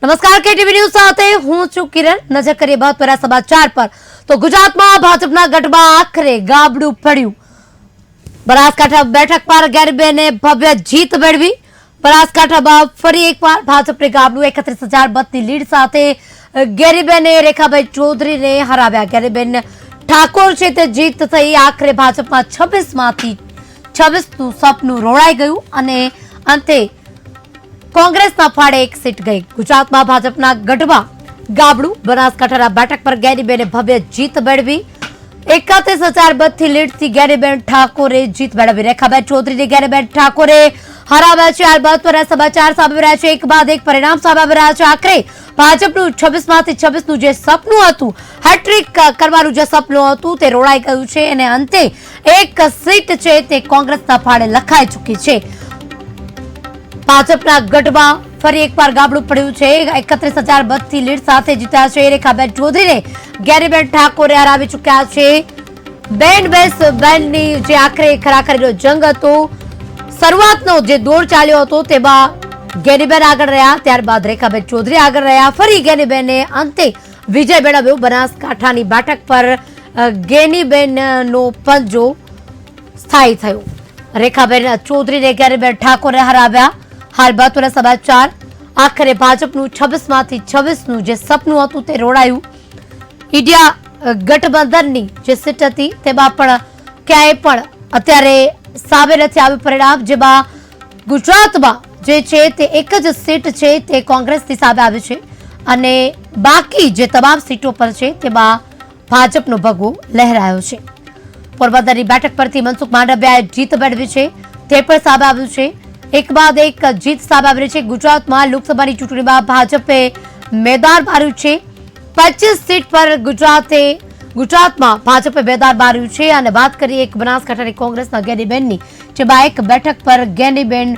નમસ્કાર, KTV news સાથે હું છું કિરણ। નજર કરીએ મહત્વના સમાચાર પર તો ગુજરાતમાં ભાજપના ગઢમાં આખરે ગાબડું પડ્યું। બનાસકાંઠા બેઠક પર ગેરીબેને ભવ્ય જીત મેળવી। બનાસકાંઠામાં ફરી એકવાર ભાજપને ગાબડું 31,000 મતની લીડ સાથે ગેરીબેને રેખાભાઈ ચૌધરીને હરાવ્યા। ગેરીબેન ઠાકોર છે તે જીત થઈ। આખરે ભાજપમાં 26માંથી 26નું સપનું રોડાઈ ગયું અને અંતે કોંગ્રેસના ફાળે એક સીટ ગઈ। ગુજરાતમાં ભાજપના ગઢમાં ગાબડું। બનાસકાંઠાના બેઠક પર ગેરીબેને ભવ્ય જીત મેળવી। 31,000 મતથી લીડથી ગેરીબેન ઠાકોરે જીત મેળવી। રેખાબેન ચૌધરીને ગેરીબેન ઠાકોરે હરાવ્યા છે। આ મહત્વના સમાચાર સામે રહ્યા છે, એક બાદ એક પરિણામ સામે આવી રહ્યા છે। આખરે ભાજપનું 26માંથી 26નું જે સપનું હતું, હેટ્રિક કરવાનું જે સપનું હતું તે રોડાઈ ગયું છે અને અંતે એક સીટ છે તે કોંગ્રેસના ફાળે લખાઈ ચૂકી છે। ભાજપના ગઢમાં ફરી એકવાર ગાબડું પડ્યું છે। 31,000 મતથી લીડ સાથે જીત્યા છે રેખાબેન ચૌધરીને ગેરીબેન ઠાકોરે હરાવી ચૂક્યા છે। બેન બેસ બેનની જે આખરે ખરાખરીનો જંગ હતો, શરૂઆતનો જે દોર ચાલ્યો હતો તેમાં ગેરીબેન આગળ રહ્યા, ત્યારબાદ રેખાબેન ચૌધરી આગળ રહ્યા। ફરી ગેરીબેને અંતે વિજય મેળવ્યો। બનાસકાંઠાની બેઠક પર ગેનીબેનનો પંજો સ્થાયી થયો। રેખાબેન ચૌધરીને ગેરીબેન ઠાકોરે હરાવ્યા। હાલ મહત્વના સમાચાર, આખરે ભાજપનું 26માંથી 26નું જે સપનું હતું તે રોડાયું। ઇન્ડિયા ગઠબંધનની જે સીટ હતી તેમાં પણ ક્યાંય પણ અત્યારે સામે નથી આવ્યું પરિણામ, જેમાં ગુજરાતમાં જે છે તે એક જ સીટ છે તે કોંગ્રેસની સામે આવી છે અને બાકી જે તમામ સીટો પર છે તેમાં ભાજપનો ભગવો લહેરાયો છે। પોરબંદરની બેઠક પરથી મનસુખ માંડવિયાએ જીત મેળવી છે, તે પણ સામે આવ્યું છે। એક બાદ એક જીત સામે આવી રહી છે। ગુજરાતમાં લોકસભાની ચૂંટણીમાં ભાજપે મેદાન માર્યું છે। 25 સીટ પર ગુજરાતમાં ભાજપે મેદાન માર્યું છે અને વાત કરીએ એક બનાસકાંઠાની કોંગ્રેસના ગેનીબેનની, જેમાં એક બેઠક પર ગેનીબેન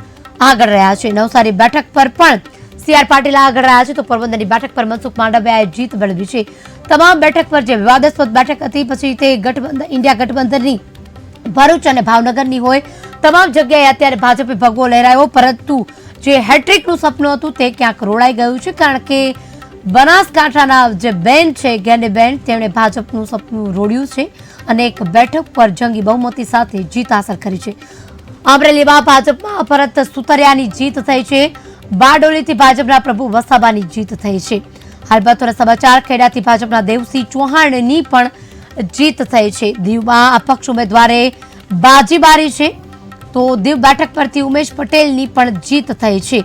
આગળ રહ્યા છે। નવસારી બેઠક પર પણ CR પાટીલ આગળ રહ્યા છે, તો પોરબંદરની બેઠક પર મનસુખ માંડવિયાએ જીત મેળવી છે। તમામ બેઠક પર જે વિવાદાસ્પદ બેઠક હતી, પછી તે ઇન્ડિયા ગઠબંધનની ભરૂચ અને ભાવનગરની હોય, તમામ જગ્યાએ અત્યારે ભાજપે ભગવો લહેરાયો, પરંતુ જે હેટ્રિકનું સપનું હતું તે ક્યાંક રોડાઈ ગયું છે, કારણ કે બનાસકાંઠાના જે બેન છે ગેનીબેન, તેમણે ભાજપનું સપનું રોડ્યું છે અને એક બેઠક પર જંગી બહુમતી સાથે જીત હાંસલ કરી છે। અમરેલીમાં ભાજપમાં ભરત સુતરિયાની જીત થઈ છે। બારડોલીથી ભાજપના પ્રભુ વસાવાની જીત થઈ છે। હાલ મહત્વના સમાચાર, ખેડાથી ભાજપના દેવસિંહ ચૌહાણની પણ જીત થઈ છે। દીવમાં અપક્ષ ઉમેદવારે બાજી મારી છે, તો દીવ બેઠક પરથી ઉમેશ પટેલની પણ જીત થઈ છે।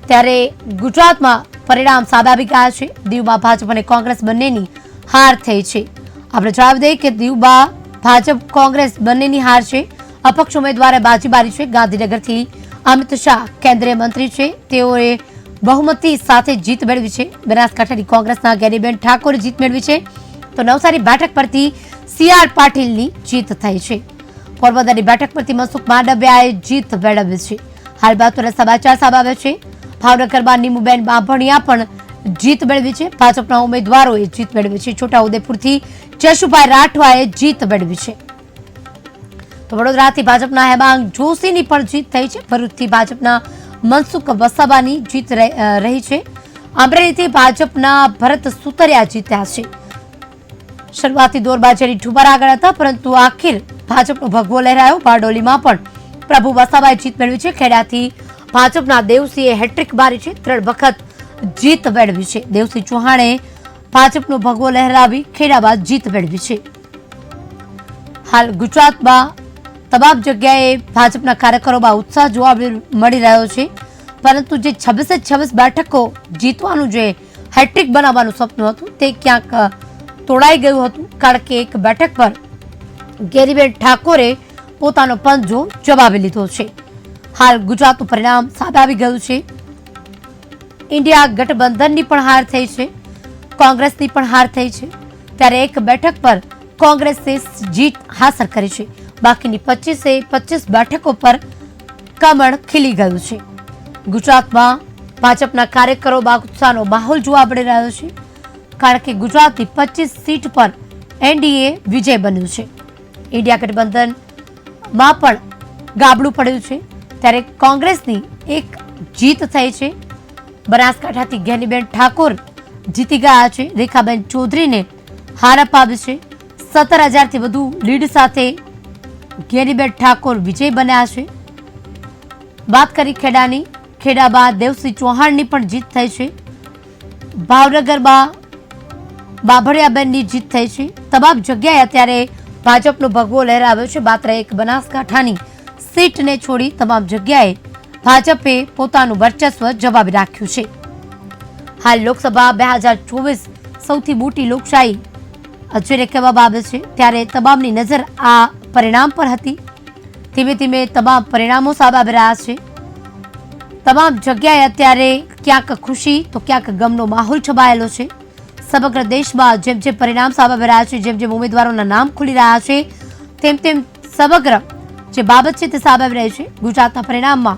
ત્યારે ગુજરાતમાં પરિણામ સામે આવી ગયા છે। દીવમાં ભાજપ અને કોંગ્રેસ બંનેની હાર થઈ છે। આપણે જણાવી દઈએ કે દીવમાં ભાજપ કોંગ્રેસ બંનેની હાર છે। અપક્ષ ઉમેદવારે બાજી મારી છે। ગાંધીનગરથી અમિત શાહ કેન્દ્રીય મંત્રી છે, તેઓએ બહુમતી સાથે જીત મેળવી છે। બનાસકાંઠાની કોંગ્રેસના ગેનીબેન ઠાકોરે જીત મેળવી છે, તો નવસારી બેઠક પરથી CR પાટીલની જીત થઈ છે। પોરબંદરની બેઠક પરથી મનસુખ માંડવિયાએ જીત મેળવી છે। હાલ મહત્વના સમાચાર સામે આવ્યા છે। ભાવનગરમાં નીમુબેન બાંભણિયા પણ જીત મેળવી છે। ભાજપના ઉમેદવારોએ જીત મેળવી છે। છોટાઉદેપુરથી જશુભાઈ રાઠવાએ જીત મેળવી છે, તો વડોદરાથી ભાજપના હેમાંગ જોશીની પણ જીત થઈ છે। ભરૂચથી ભાજપના મનસુખ વસાવાની જીત રહી છે। અમરેલીથી ભાજપના ભરત સુતરિયા જીત્યા છે। શરૂઆતી દોરબાજીની ઠુમર આગળ હતા, પરંતુ આખિર ભાજપનો ભગવો લહેરાયો। બારડોલીમાં પણ પ્રભુ વસાવાએ જીત મેળવી છે। ખેડાથી ભાજપના દેવસિંહે હેટ્રિક મારી છે, 3 વખત જીત મેળવી છે। દેવસિંહ ચૌહાણે ભાજપનો ભગવો લહેરાવી ખેડામાં જીત મેળવી છે। હાલ ગુજરાતમાં તમામ જગ્યાએ ભાજપના કાર્યકરોમાં ઉત્સાહ જોવા મળી રહ્યો છે, પરંતુ જે 26 બેઠકો જીતવાનું જે હેટ્રિક બનાવવાનું સપનું હતું તે ક્યાંક તોડાઈ ગયું હતું, કારણ કે એક બેઠક પર ગેરીબેન ઠાકોરે પોતાનો પંજો જમાવી લીધો છે। હાલ ગુજરાતનું પરિણામ સામે આવી ગયું છે। ઇન્ડિયા ગઠબંધનની પણ હાર થઈ છે, કોંગ્રેસની પણ હાર થઈ છે। ત્યારે એક બેઠક પર કોંગ્રેસે જીત હાંસલ કરી છે, બાકીની 25 બેઠકો પર કમળ ખીલી ગયું છે। ગુજરાતમાં ભાજપના કાર્યકરોમાં ઉત્સાહનો માહોલ જોવા મળી રહ્યો છે, કારણ કે ગુજરાતની 25 સીટ પર NDA વિજય બન્યું છે। ઇન્ડિયા ગઠબંધનમાં પણ ગાબડું પડ્યું છે, ત્યારે કોંગ્રેસની એક જીત થઈ છે। બનાસકાંઠાથી જ્ઞાનીબેન ઠાકોર જીતી ગયા છે. રેખાબેન ચૌધરીને હાર અપાવી છે. 17,000થી વધુ લીડ સાથે જ્ઞાનીબેન ઠાકોર વિજય બન્યા છે. વાત કરી ખેડાની, ખેડામાં દેવસિંહ ચૌહાણની પણ જીત થઈ છે. ભાવનગરમાં બાભળિયાબેનની જીત થઈ છે. તમામ જગ્યાએ અત્યારે ભાજપનો ભગવો લહેરાવ્યો છે. માત્ર એક બનાસકાંઠાની સીટને છોડી તમામ જગ્યાએ ભાજપે પોતાનું વર્ચસ્વ જમાવી રાખ્યું છે. હાલ લોકસભા 2024 સૌથી મોટી લોકશાહી જેને કહેવામાં આવે છે, ત્યારે તમામની નજર આ પરિણામ પર હતી. ધીમે ધીમે તમામ પરિણામો સામે આવી રહ્યા છે. તમામ જગ્યાએ અત્યારે ક્યાંક ખુશી તો ક્યાંક ગમનો માહોલ છવાયેલો છે. સમગ્ર દેશમાં જેમ જેમ પરિણામ સામે આવી રહ્યા છે, જેમ જેમ ઉમેદવારોના નામ ખુલી રહ્યા છે, તેમ તેમ સમગ્ર જે બાબત છે તે સામે આવી રહી છે. ગુજરાતના પરિણામમાં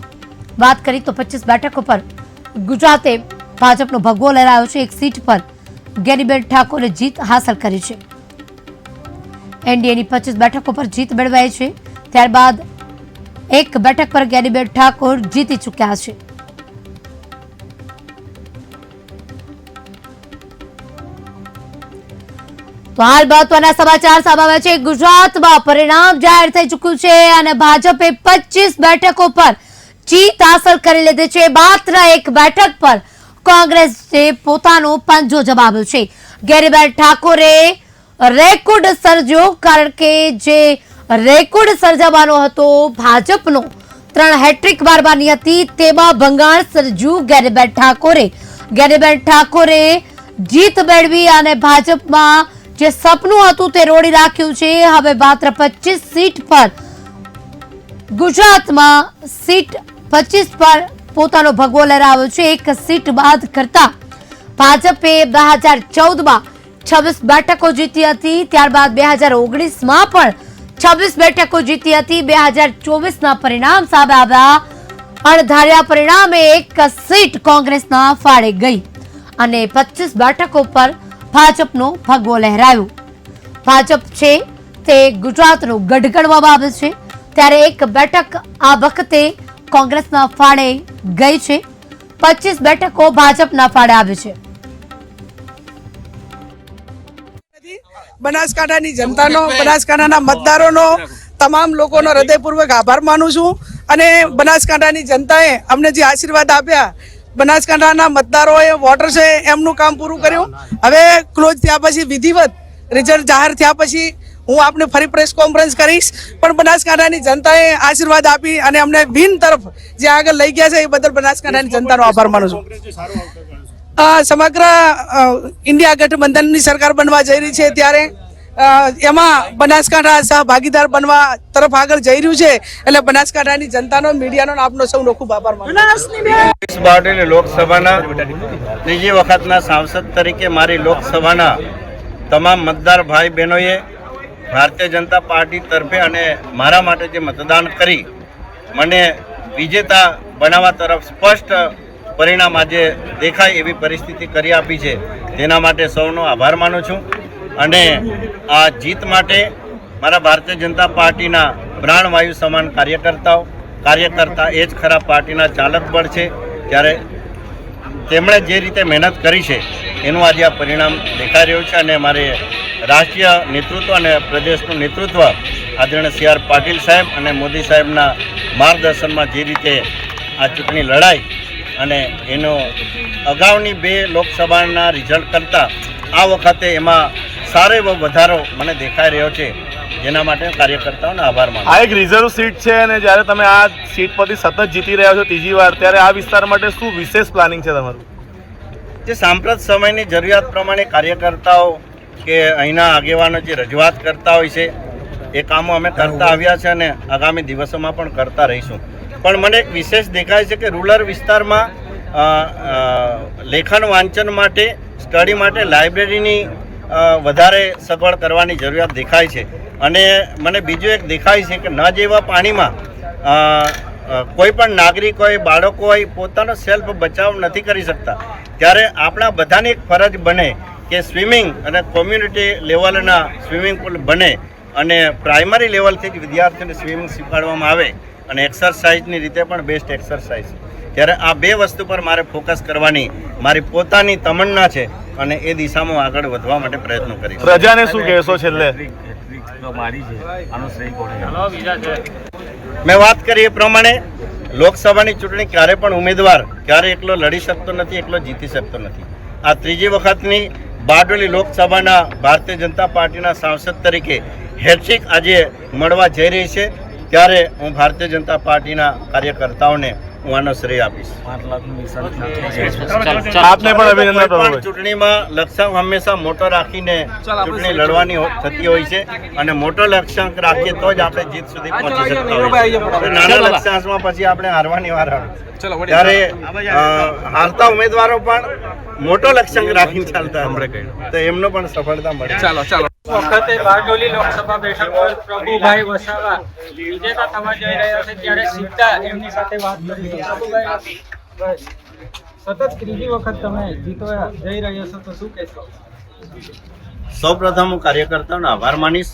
વાત કરી તો 25 બેઠકો પર ગુજરાતે ભાજપનો ભગવો લહેરાયો છે. એક સીટ પર જ્ઞાનીબેન ઠાકોરે જીત હાંસલ કરી છે. એનડીએની 25 બેઠકો પર જીત મેળવાઈ છે. ત્યારબાદ એક બેઠક પર જ્ઞાનીબેન ઠાકોર જીતી ચૂક્યા છે. તો હાલ મહત્વના સમાચાર સામે આવ્યા છે. ગુજરાતમાં પરિણામ જાહેર થઈ ચૂક્યું છે અને ભાજપે 25 બેઠકો પર જીત હાંસલ કરી લીધી છે. માત્ર એક બેઠક પર કોંગ્રેસે પોતાનો પંજો જમાવ્યો છે. જ્ઞાનીબેન ઠાકોરે રેકોર્ડ સર્જ્યો, કારણ કે જે રેકોર્ડ સર્જાવાનો હતો ભાજપનો 3 હેટ્રિક મારવાની હતી, તેમાં ભંગાણ સર્જ્યું જ્ઞાનીબેન ઠાકોરે. જ્ઞાનીબેન ઠાકોરે જીત મેળવી અને ભાજપમાં જે સપનું હતું તે રોડી રાખ્યું છે. હવે માત્ર 25 સીટ પર ગુજરાતમાં સીટ 25 પર પોતાનો ભગવો લહેરાવ્યો છે. એક સીટ બાદ કરતા ભાજપે 2014માં 26 બેઠકો જીતી હતી. ત્યારબાદ 2019માં પણ 26 બેઠકો જીતી હતી. 2024ના પરિણામ સામે આવ્યા. અણધાર્યા પરિણામે એક સીટ કોંગ્રેસના ફાળે ગઈ અને 25 બેઠકો પર ભાજપનો ભગવો લહેરાયો. ભાજપ છે તે ગુજરાતનું ગઢ ગણવામાં આવે છે, ત્યારે એક બેઠક આ વખતે કોંગ્રેસના ફાળે ગઈ છે. 25 બેઠકો ભાજપના ફાળે આવી છે. બનાસકાંઠાની જનતાનો, બનાસકાંઠાના મતદારોનો, તમામ લોકોનો હૃદયપૂર્વક આભાર માનું છું. અને બનાસકાંઠાની જનતાએ અમને જે આશીર્વાદ આપ્યા, બનાસકાંઠાના મતદારોએ, વોટર્સે એમનું કામ પૂરું કર્યું. હવે ક્લોઝ થયા પછી, વિધિવત રિઝલ્ટ જાહેર થયા પછી હું આપને ફરી પ્રેસ કોન્ફરન્સ કરીશ. પણ બનાસકાંઠાની જનતાએ આશીર્વાદ આપી અને અમને વિન તરફ જે આગળ લઈ ગયા છે એ બદલ બનાસકાંઠાની જનતાનો આભાર માનું છું. સમગ્ર ઇન્ડિયા ગઠબંધનની સરકાર બનવા જઈ રહી છે, ત્યારે એમાં બનાસકાંઠા સહભાગીદાર બનવા તરફ આગળ જઈ રહ્યું છે. એટલે બનાસકાંઠાની જનતાનો, મીડિયાનો, આપનો સૌનો ખૂબ આભાર માનું છું. લોકસભાના ત્રીજી વખતના સાંસદ તરીકે મારી લોકસભાના તમામ મતદાર ભાઈ બહેનોએ ભારતીય જનતા પાર્ટી તરફે અને મારા માટે જે મતદાન કરી મને વિજેતા બનાવવા તરફ સ્પષ્ટ પરિણામ આજે દેખાય એવી પરિસ્થિતિ કરી આપી છે. તેના માટે સૌનો આભાર માનું છું. અને આ જીત માટે મારા ભારતીય જનતા પાર્ટીના પ્રાણવાયુ સમાન કાર્યકર્તા એ જ ખરા પાર્ટીના ચાલક બળ છે. ત્યારે તેમણે જે રીતે મહેનત કરી છે એનું આજે આ પરિણામ દેખાઈ રહ્યું છે. અને મારે રાષ્ટ્રીય નેતૃત્વ અને પ્રદેશનું નેતૃત્વ આદરણીય સી આર પાટીલ સાહેબ અને મોદી સાહેબના માર્ગદર્શનમાં જે રીતે આ ચૂંટણી લડાઈ અને એનો અગાઉની 2 લોકસભાના રિઝલ્ટ કરતાં આ વખતે એમાં સારો એવો વધારો મને દેખાઈ રહ્યો છે, જેના માટે કાર્યકર્તાઓનો આભાર માનું. આ એક રિઝર્વ સીટ છે અને જ્યારે તમે આ સીટ પરથી સતત જીતી રહ્યા છો ત્રીજી વાર, ત્યારે આ વિસ્તાર માટે શું વિશેષ પ્લાનિંગ છે તમારું? જે સાંપ્રત સમયની જરૂરિયાત પ્રમાણે કાર્યકર્તાઓ કે અહીંના આગેવાનો જે રજૂઆત કરતા હોય છે એ કામો અમે કરતા આવ્યા છે અને આગામી દિવસોમાં પણ કરતા રહીશું. પણ મને એક વિશેષ દેખાય છે કે રૂરલ વિસ્તારમાં લેખન વાંચન માટે, સ્ટડી માટે લાઇબ્રેરીની વધારે સગવડ કરવાની જરૂરિયાત દેખાય છે. અને મને બીજું એક દેખાય છે કે ન જેવા પાણીમાં કોઈ પણ નાગરિક હોય, બાળકો હોય, પોતાનો સેલ્ફ બચાવ નથી કરી શકતા. ત્યારે આપણા બધાની એક ફરજ બને કે સ્વિમિંગ અને કોમ્યુનિટી લેવલના સ્વિમિંગ પુલ બને અને પ્રાઇમરી લેવલથી જ વિદ્યાર્થીઓને સ્વિમિંગ શીખવાડવામાં આવે અને એક્સરસાઇઝની રીતે પણ બેસ્ટ એક્સરસાઇઝ. ત્યારે આ બે વસ્તુ પર મારે ફોકસ કરવાની મારી પોતાની તમન્ના છે અને એ દિશામાં આગળ વધવા માટે પ્રયત્નો કરીશ. પ્રજાને શું કહેશો છેલ્લે? મેં વાત કરી એ પ્રમાણે લોકસભાની ચૂંટણી ક્યારે પણ ઉમેદવાર ક્યારે એકલો લડી શકતો નથી, એકલો જીતી શકતો નથી. આ ત્રીજી વખતની બારડોલી લોકસભાના ભારતીય જનતા પાર્ટીના સાંસદ તરીકે હેટ્રિક આજે મળવા જઈ રહી છે, ત્યારે હું ભારતીય જનતા પાર્ટીના કાર્યકર્તાઓને હું આનો શ્રેય આપીશ. આપને પણ અભિનંદન કોઈ પણ પ્રભુભાઈ. ચૂંટણીમાં લક્ષ્યાંક હંમેશા મોટો રાખીને ચૂંટણી લડવાની થતી હોય છે અને મોટો લક્ષ્યાંક રાખીએ તો જ આપણે જીત સુધી પહોંચી શકતા હોય છે. નાના લક્ષ્યાંકમાં પછી આપણે હારવાની વાર આવે. ત્યારે હારતા ઉમેદવારો પણ મોટો લક્ષ્યાંક રાખીને ચાલતા હોય તો એમનો પણ સફળતા મળે. વખતે બારડોલી લોકસભા બેઠક પર પ્રભુભાઈ વસાવા વિજેતા થવા જઈ રહ્યા છે, ત્યારે સીધા એમની સાથે વાત કરી. પ્રભુભાઈ, સતત ત્રીજી વખત તમે જીતવા જઈ રહ્યા છો, તો શું કહેશો? સૌપ્રથમ હું કાર્યકર્તાઓનો આભાર માનીશ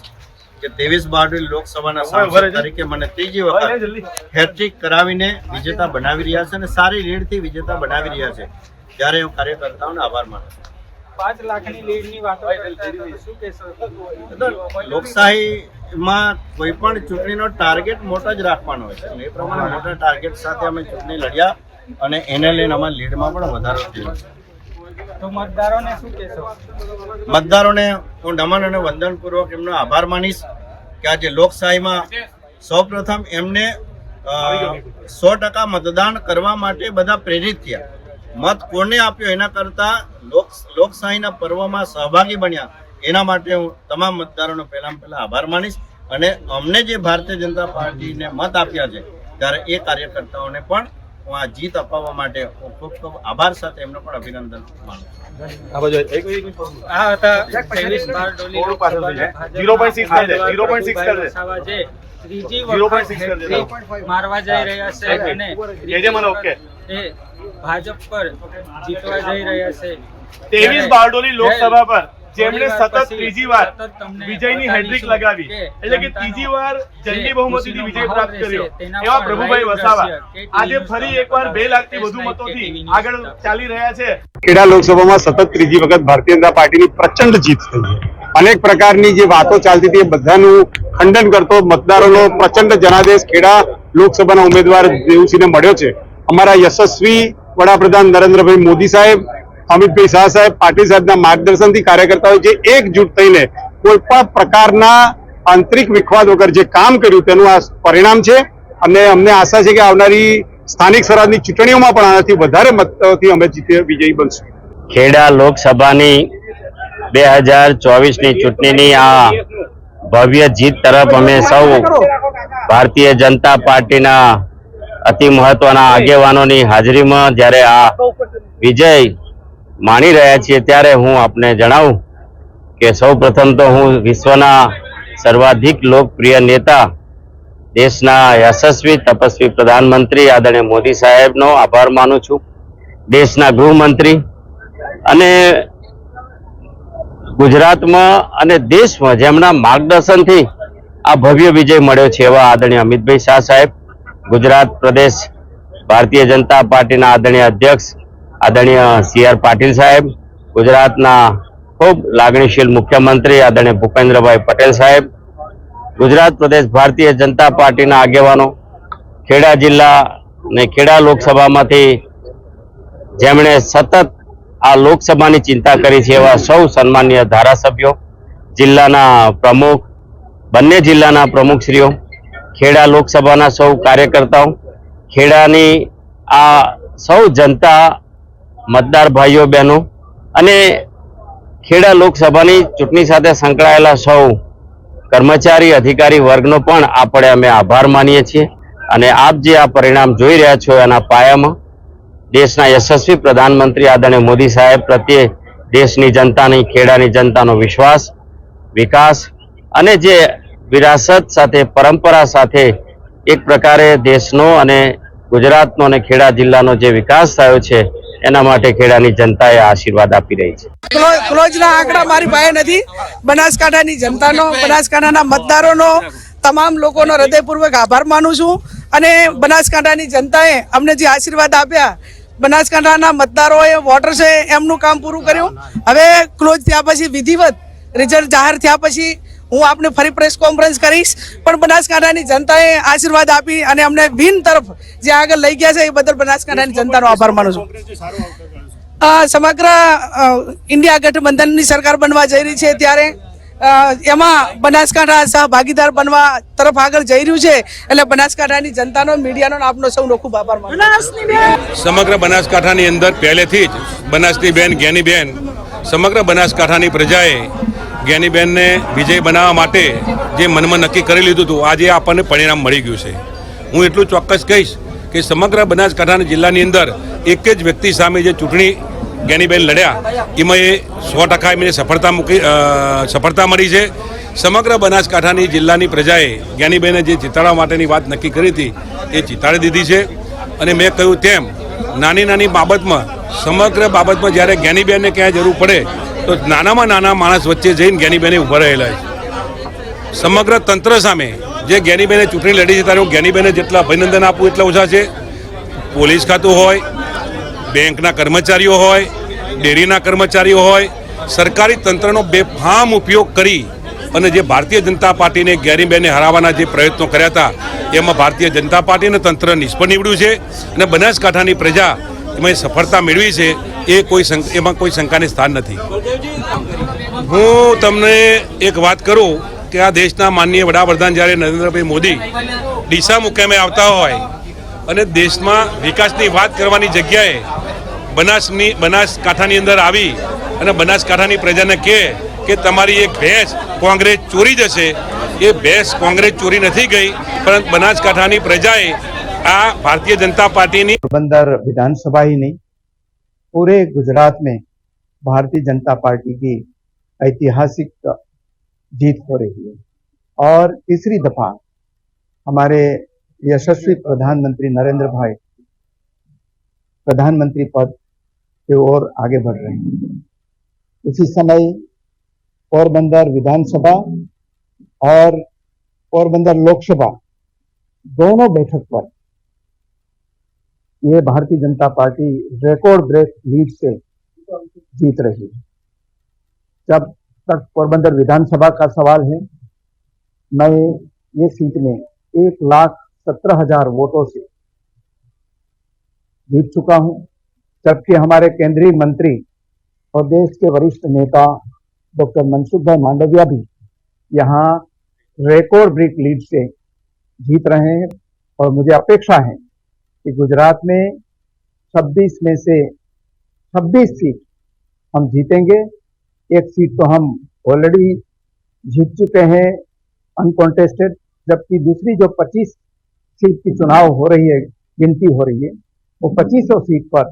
કે 23 બારડોલી લોકસભાના સાંસદ તરીકે મને ત્રીજી વખત હેટ્રિક કરાવીને વિજેતા બનાવી રહ્યા છે અને સારી લીડથી વિજેતા બનાવી રહ્યા છે, ત્યારે હું કાર્યકર્તાઓનો આભાર માનું છું. 5 લાખની લીડની વાતો કરતા હતા, શું કહેશો? લોકશાહીમાં કોઈ પણ ચૂંટણીનો ટાર્ગેટ મોટો જ રાખવાનો હોય છે અને એ પ્રમાણે મોટા ટાર્ગેટ સાથે અમે ચૂંટણી લડ્યા અને એને લઈને અમારી લીડમાં પણ વધારો થયો છે. તો મતદારોને શું કહેશો? મતદારોને હું નમન અને વંદનપૂર્વક એમનો આભાર માનીશ કે આજે લોકશાહીમાં સૌપ્રથમ એમને 100% મતદાન કરવા માટે બધા પ્રેરિત થયા. મત કોને આપ્યો એના કરતા લોકશાહીના પર્વમાં સહભાગી બન્યા એના માટે હું તમામ મતદારોનો પહેલા આભાર માનીશ અને અમને જે ભારતીય જનતા પાર્ટીને મત આપ્યા છે ત્યારે એ કાર્યકર્તાઓને પણ હું આ જીત અપાવવા માટે હું ખૂબ ખૂબ આભાર સાથે એમનો પણ અભિનંદન માનું છું. આ હતા 23 બારડોલી લોકસભાના 0.6 કરી દે, 0.6 કરી દે. વસાવા જે ત્રીજી 0.6 વખત કરી દે. હેટ્રિક મારવા જઈ રહ્યા છે અને કેજે મને ઓકે. એ ભાજપ પર જીતવા જઈ રહ્યા છે. 23 બારડોલી લોકસભા પર જેમણે સતત પછી ત્રીજી વાર સતત તમને વિજયની હેટ્રિક લગાવી, એટલે કે ત્રીજી વાર જંગી બહુમતીથી વિજય પ્રાપ્ત કર્યો એવા પ્રભુભાઈ વસાવા આજે ફરી એકવાર 2 લાખથી વધુ મતોથી આગળ ચાલી રહ્યા છે. ખેડા લોકસભામાં સતત ત્રીજી વખત ભારતીય જનતા પાર્ટીની પ્રચંડ જીત થઈ છે. અનેક પ્રકારની જે વાતો ચાલતી હતી એ બધાનું ખંડન કરતો મતદારોનો પ્રચંડ જનાદેશ ખેડા લોકસભાના ઉમેદવાર દેવુસિંહને મળ્યો છે. અમારા યશસ્વી વડાપ્રધાન નરેન્દ્રભાઈ મોદી સાહેબ, અમિતભાઈ શાહ સાહેબ, પાટીલ સાહેબના માર્ગદર્શનથી કાર્યકર્તાઓ જે એકજૂટ થઈને કોઈ પણ પ્રકારના આંતરિક વિખવાદ વગર જે કામ કર્યું તેનું આ પરિણામ છે અને અમને આશા છે કે આવનારી સ્થાનિક સ્વરાજની ચૂંટણીઓમાં પણ આનાથી વધારે મતોથી અમે વિજયી બનશું. ખેડા લોકસભાની 2024ની ચૂંટણીની આ ભવ્ય જીત તરફ અમે સૌ ભારતીય જનતા પાર્ટીના અતિ મહત્વના આગેવાનોની હાજરીમાં જ્યારે આ વિજય માણી રહ્યા છીએ, ત્યારે હું આપને જણાવું કે સૌ પ્રથમ તો હું વિશ્વના સર્વાધિક લોકપ્રિય નેતા, દેશના યશસ્વી તપસ્વી પ્રધાનમંત્રી આદરણીય મોદી સાહેબનો આભાર માનું છું. દેશના ગૃહમંત્રી અને ગુજરાતમાં અને દેશમાં જેમના માર્ગદર્શનથી આ ભવ્ય વિજય મળ્યો છે એવા આદરણીય અમિતભાઈ શાહ સાહેબ, ગુજરાત પ્રદેશ ભારતીય જનતા પાર્ટીના આદરણીય અધ્યક્ષ આદરણીય CR પાટીલ સાહેબ, ગુજરાતના ખૂબ લાગણીશીલ મુખ્યમંત્રી આદરણીય ભૂપેન્દ્રભાઈ પટેલ સાહેબ, ગુજરાત પ્રદેશ ભારતીય જનતા પાર્ટીના આગેવાનો, ખેડા જિલ્લા અને ખેડા લોકસભામાંથી જેમણે સતત આ લોકસભાની ચિંતા કરી છે એવા સૌ સન્માનીય ધારાસભ્યો, જિલ્લાના પ્રમુખ, બંને જિલ્લાના પ્રમુખશ્રીઓ, ખેડા લોકસભાના સૌ કાર્યકર્તાઓ, ખેડાની આ સૌ જનતા, મતદાર ભાઈઓ બહેનો અને ખેડા લોકસભાની ચૂંટણી સાથે સંકળાયેલા સૌ કર્મચારી અધિકારી વર્ગનો પણ અમે આભાર માનીએ છીએ. અને આપ જે આ પરિણામ જોઈ રહ્યા છો એના પાયામાં દેશના યશસ્વી પ્રધાનમંત્રી આદરણીય મોદી સાહેબ પ્રત્યે દેશની જનતાની, ખેડાની જનતાનો વિશ્વાસ, વિકાસ અને જે વિરાસત સાથે, પરંપરા સાથે એક પ્રકારે દેશનો અને ગુજરાતનો અને ખેડા જિલ્લાનો જે વિકાસ થયો છે એના માટે ખેડાની જનતાએ આશીર્વાદ આપી રહી છે. ક્લોઝના આંકડા મારી પાસે નથી. બનાસકાંઠાની જનતાનો, બનાસકાંઠાના મતદારોનો, તમામ લોકોનો હૃદયપૂર્વક આભાર માનું છું અને બનાસકાંઠાની જનતાએ અમને જે આશીર્વાદ આપ્યા, બનાસકાંઠાના મતદારોએ વોટર છે એમનું કામ પૂરું કર્યું. હવે ક્લોઝ થયા પછી વિધિવત રિઝલ્ટ જાહેર થયા પછી હું આપને ફરી પ્રેસ કોન્ફરન્સ કરીશ. પણ બનાસકાંઠાની જનતાએ આશીર્વાદ આપી અને અમને વિન તરફ જે આગળ લઈ ગયા છે એ બદલ બનાસકાંઠાની જનતાનો આભાર માનું છું. સમગ્ર ઇન્ડિયા ગઠબંધનની સરકાર બનવા જઈ રહી છે ત્યારે એમાં બનાસકાંઠા સહભાગીદાર બનવા તરફ આગળ જઈ રહ્યું છે, એટલે બનાસકાંઠાની જનતાનો, મીડિયાનો આપનો સૌનો ખૂબ આભાર માનું. સમગ્ર બનાસકાંઠાની અંદર પહેલેથી જ બનાસની બેન જ્ઞાનીબેન, સમગ્ર બનાસકાંઠાની પ્રજાએ જ્ઞાનીબેનને વિજય બનાવવા માટે જે મનમાં નક્કી કરી લીધું હતું, આજે આપણને પરિણામ મળી ગયું છે. હું એટલું ચોક્કસ કહીશ કે સમગ્ર બનાસકાંઠાના જિલ્લાની અંદર એક જ વ્યક્તિ સામે જે ચૂંટણી જ્ઞાનીબેન લડ્યા એમાં એ 100% એમને સફળતા મળી છે. સમગ્ર બનાસકાંઠાની જિલ્લાની પ્રજાએ જ્ઞાનીબેને જે જીતાડવા માટેની વાત નક્કી કરી હતી એ જીતાડી દીધી છે. અને મેં કહ્યું તેમ નાની નાની બાબતમાં, સમગ્ર બાબતમાં જ્યારે જ્ઞાનીબેનને ક્યાંય જરૂર પડે તો નાનામાં નાના માણસ વચ્ચે જઈને જ્ઞાનીબેને ઊભા રહેલા છે. સમગ્ર તંત્ર સામે જે જ્ઞાનીબેને ચૂંટણી લડી છે ત્યારે હું જ્ઞાનીબેને જેટલા અભિનંદન આપું એટલા ઓછા છે. પોલીસ ખાતું હોય, બેંકના કર્મચારીઓ હોય, ડેરીના કર્મચારીઓ હોય, સરકારી તંત્રનો બેફામ ઉપયોગ કરી અને જે ભારતીય જનતા પાર્ટીને જ્ઞાનીબેને હરાવવાના જે પ્રયત્નો કર્યા હતા એમાં ભારતીય જનતા પાર્ટીને તંત્ર નિષ્ફળ નીવડ્યું છે અને બનાસકાંઠાની પ્રજા એમાં સફળતા મેળવી છે. એમાં કોઈ શંકાને સ્થાન નથી. હું તમને એક વાત કરું કે આ દેશના માનનીય વડાપ્રધાન જ્યારે નરેન્દ્રભાઈ મોદી ડીસા મુકામે આવતા હોય અને દેશમાં વિકાસની વાત કરવાની જગ્યાએ બનાસકાંઠાની અંદર આવી અને બનાસકાંઠાની પ્રજાને કહે કે તમારી એક ભેંસ કોંગ્રેસ ચોરી જશે, એ ભેંસ કોંગ્રેસ ચોરી નથી ગઈ, પરંતુ બનાસકાંઠાની પ્રજાએ આ भारतीय जनता पार्टी ने पोरबंदर विधानसभा ही नहीं पूरे गुजरात में भारतीय जनता पार्टी की ऐतिहासिक जीत हो रही है और तीसरी दफा हमारे यशस्वी प्रधानमंत्री नरेंद्र भाई प्रधानमंत्री पद की ओर आगे बढ़ रहे हैं। इसी समय पोरबंदर विधानसभा और पोरबंदर लोकसभा दोनों बैठक पर ये Bharatiya Janata party record break lead से जीत रही है। जब तक पोरबंदर विधानसभा का सवाल है, मैं ये सीट में 1,17,000 वोटों से जीत चुका हूं, जबकि हमारे केंद्रीय मंत्री और देश के वरिष्ठ नेता डॉक्टर मनसुख भाई मांडविया भी यहाँ रिकॉर्ड ब्रेक लीड से जीत रहे हैं। और मुझे अपेक्षा है कि गुजरात में 26 में से 26 सीट हम जीतेंगे। एक सीट तो हम ऑलरेडी जीत चुके हैं अनकॉन्टेस्टेड, जबकि दूसरी जो 25 सीट की चुनाव हो रही है, गिनती हो रही है, वो 2500 सीट पर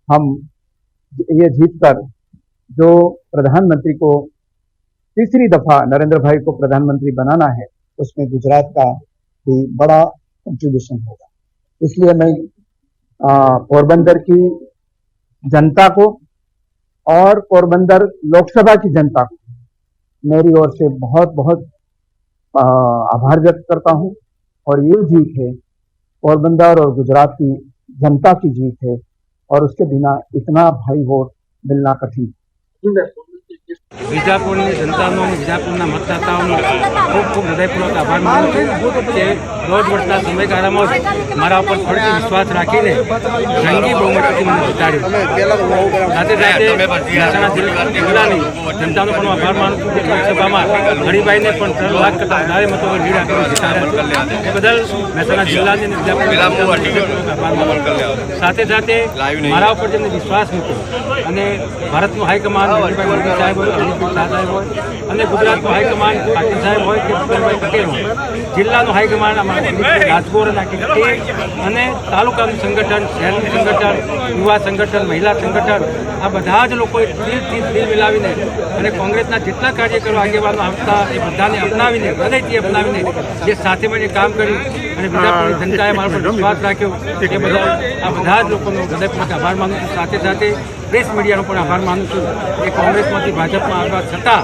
हम ये जीतकर जो प्रधानमंत्री को तीसरी दफा नरेंद्र भाई को प्रधानमंत्री बनाना है, उसमें गुजरात का भी बड़ा कंट्रीब्यूशन होगा। इसलिए मैं पोरबंदर की जनता को और पोरबंदर लोकसभा की जनता को मेरी ओर से बहुत बहुत आभार व्यक्त करता हूं। और ये जीत है पोरबंदर और गुजरात की जनता की जीत है, और उसके बिना इतना भारी वोट मिलना कठिन है। વિજાપુરની જનતાનો અને વિજાપુરના મતદાતાઓનો ખૂબ ખૂબ હૃદયપૂર્વક આભાર માનું છું કે રોજ મળતા સમયગાળામાં મારા ઉપર ફરીથી વિશ્વાસ રાખીને જંગી બહુમતીથી મને જીતાડ્યું। સાથે સાથે મહેસાણા જિલ્લાની જનતાનો પણ આભાર માનું છું કે લોકસભામાં હરિભાઈને પણ 3 લાખ કરતાં વધારે મતોની લીડ આપીને જીતાડ્યા। એ બદલ મહેસાણા જિલ્લાની અને વિજાપુરના આભાર માનું છું। સાથે સાથે મારા ઉપર જેમને વિશ્વાસ મૂક્યો અને ભારતનું હાઈકમાન્ડ હરિભાઈ મોદી સાહેબ હોય, સાહેબ હોય અને ગુજરાતનું હાઈકમાન્ડ પાટીલ સાહેબ હોય કે ભૂપેન્દ્રભાઈ પટેલ હોય, જિલ્લાનું હાઈકમાન્ડ રાજગોર અને તાલુકાનું સંગઠન, શહેરનું સંગઠન, યુવા સંગઠન, મહિલા સંગઠન, આ બધા જ લોકોએ દિલ મિલાવીને અને કોંગ્રેસના જેટલા કાર્યકરો આગેવાનો આવતા એ બધાને અપનાવીને, હૃદયથી અપનાવીને જે સાથે મળીને કામ કર્યું અને વિજાપુરની જનતાએ મારા પર વિશ્વાસ રાખ્યો એ બદલ આ બધા જ લોકોનો હૃદયપૂર્વક આભાર માનું છું। સાથે સાથે પ્રેસ મીડિયાનો પણ આભાર માનું છું કે કોંગ્રેસમાંથી ભાજપમાં આવવા છતાં